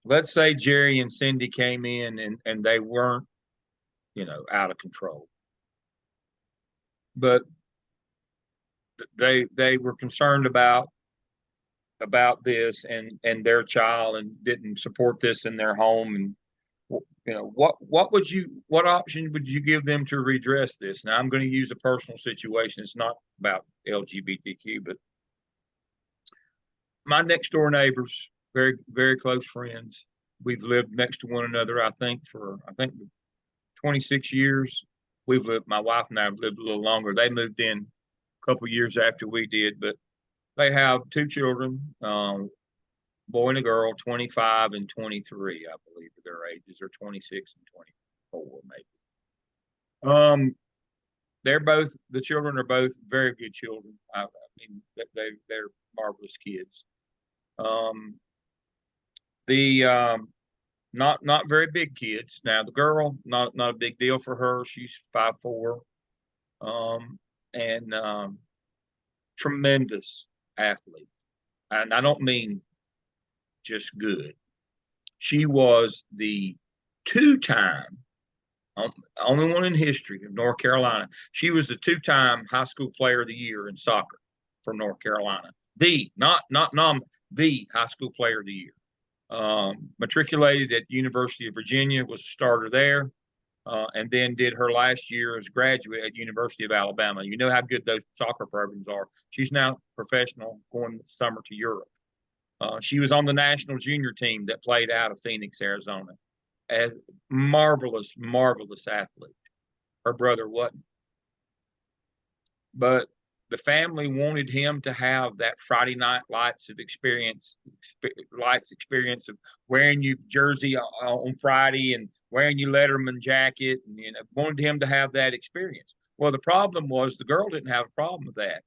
Let's say Jerry and Cindy came in and they weren't, out of control, but they were concerned about this and their child, and didn't support this in their home. And what option would you give them to redress this? Now, I'm going to use a personal situation. It's not about LGBTQ, but my next door neighbors, very, very close friends. We've lived next to one another, I think 26 years. My wife and I have lived a little longer. They moved in a couple years after we did, but they have two children, boy and a girl, 25 and 23, I believe their ages are 26 and 24, maybe. The children are both very good children. I mean, they're marvelous kids. The not very big kids. Now the girl, not a big deal for her. She's 5'4", and tremendous athlete. And I don't mean just good. She was the two-time, only one in history of North Carolina. She was the two-time high school player of the year in soccer for North Carolina. The high school player of the year. Matriculated at University of Virginia, was a starter there, and then did her last year as a graduate at University of Alabama. You know how good those soccer programs are. She's now professional, going this summer to Europe. She was on the national junior team that played out of Phoenix, Arizona. A marvelous, marvelous athlete. Her brother wasn't. But the family wanted him to have that Friday night lights experience of wearing your jersey on Friday and wearing your Letterman jacket, and wanted him to have that experience. Well, the problem was the girl didn't have a problem with that.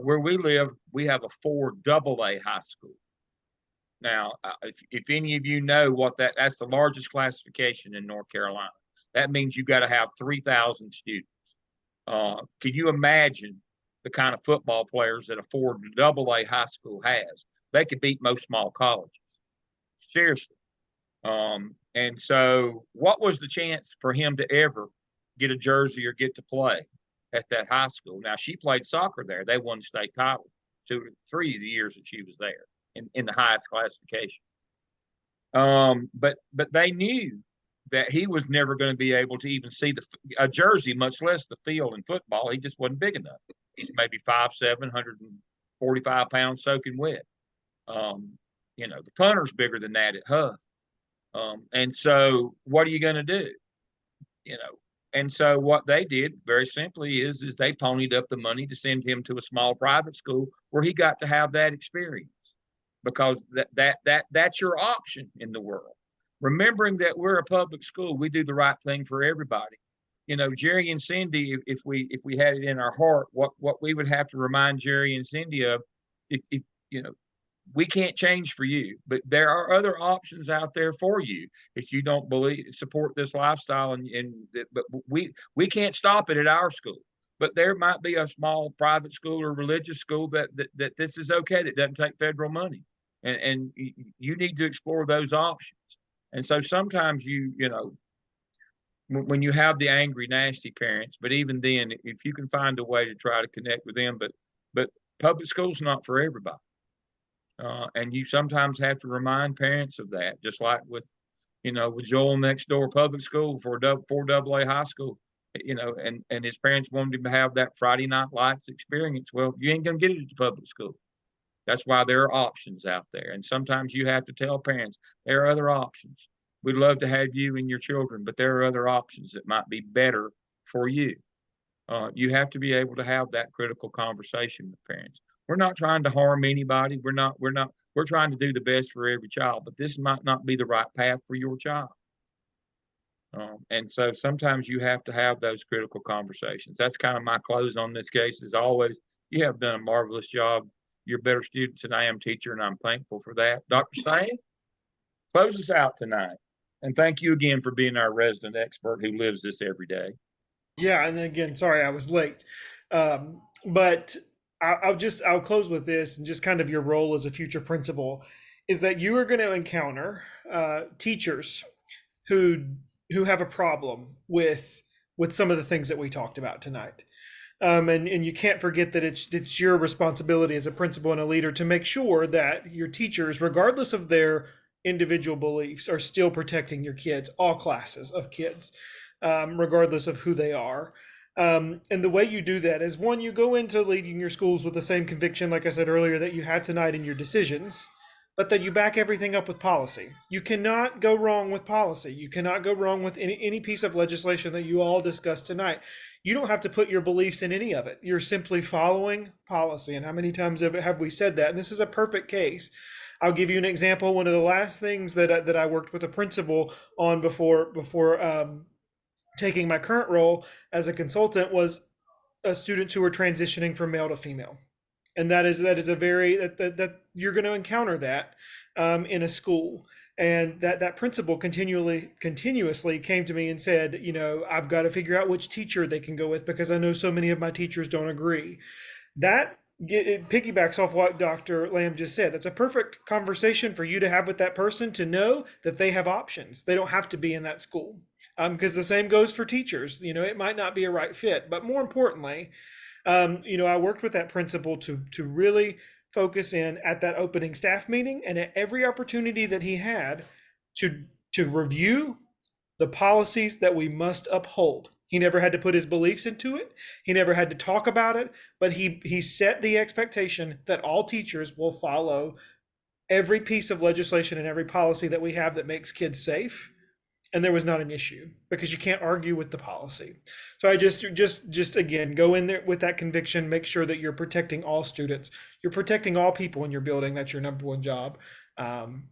Where we live, we have a 4 AA high school. Now, if any of you know what that's the largest classification in North Carolina. That means you got to have 3,000 students. Can you imagine the kind of football players that a 4 AA high school has? They could beat most small colleges. Seriously. And so what was the chance for him to ever get a jersey or get to play at that high school? Now, she played soccer there. They won the state title 2 or 3 of the years that she was there in the highest classification. But they knew that he was never going to be able to even see a jersey, much less the field in football. He just wasn't big enough. He's maybe 5'7", 145 pounds soaking wet. The punter's bigger than that at Huff. And so what are you going to do? And so what they did very simply is they ponied up the money to send him to a small private school where he got to have that experience, because that's your option in the world. Remembering that we're a public school, we do the right thing for everybody. Jerry and Cindy, if we had it in our heart, what we would have to remind Jerry and Cindy of, if we can't change for you, but there are other options out there for you if you don't support this lifestyle, but we can't stop it at our school. But there might be a small private school or religious school that this is okay, that doesn't take federal money, and you need to explore those options. And so sometimes when you have the angry, nasty parents, but even then, if you can find a way to try to connect with them, but public school's not for everybody. And you sometimes have to remind parents of that, just like with Joel next door public school for 4 AA high school, and his parents wanted him to have that Friday night lights experience. Well, you ain't gonna get it at the public school. That's why there are options out there. And sometimes you have to tell parents there are other options. We'd love to have you and your children, but there are other options that might be better for you. You have to be able to have that critical conversation with parents. We're not trying to harm anybody. We're trying to do the best for every child, but this might not be the right path for your child. And so sometimes you have to have those critical conversations. That's kind of my close on this case. As always, you have done a marvelous job. You're better students than I am, teacher, and I'm thankful for that. Dr. Sane, close us out tonight. And thank you again for being our resident expert who lives this every day. Yeah, and again, sorry I was late. But I'll close with this, and just kind of your role as a future principal is that you are going to encounter teachers who have a problem with some of the things that we talked about tonight. And you can't forget that it's your responsibility as a principal and a leader to make sure that your teachers, regardless of their individual beliefs, are still protecting your kids, all classes of kids, regardless of who they are. And the way you do that is, one, you go into leading your schools with the same conviction, like I said earlier, that you had tonight in your decisions, but that you back everything up with policy. You cannot go wrong with policy. You cannot go wrong with any piece of legislation that you all discussed tonight. You don't have to put your beliefs in any of it. You're simply following policy. And how many times have we said that? And this is a perfect case. I'll give you an example. One of the last things that I worked with a principal on before taking my current role as a consultant was students who were transitioning from male to female. And that is a very that you're going to encounter that in a school. And that principal continuously came to me and said, you know, I've got to figure out which teacher they can go with because I know so many of my teachers don't agree. That it piggybacks off what Dr. Lamb just said. That's a perfect conversation for you to have with that person to know that they have options. They don't have to be in that school. Because the same goes for teachers. You know, it might not be a right fit, but more importantly, you know, I worked with that principal to really focus in at that opening staff meeting and at every opportunity that he had to review the policies that we must uphold. He never had to put his beliefs into it. He never had to talk about it, but he set the expectation that all teachers will follow every piece of legislation and every policy that we have that makes kids safe. And there was not an issue because you can't argue with the policy. So I just again, go in there with that conviction, make sure that you're protecting all students. You're protecting all people in your building. That's your number one job. And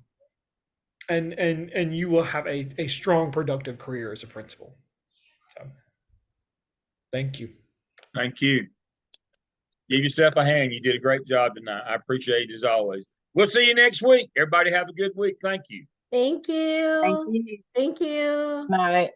you will have a strong, productive career as a principal. So, thank you. Thank you. Give yourself a hand. You did a great job tonight. I appreciate it as always. We'll see you next week. Everybody have a good week. Thank you. Thank you. Thank you. Thank you. Night.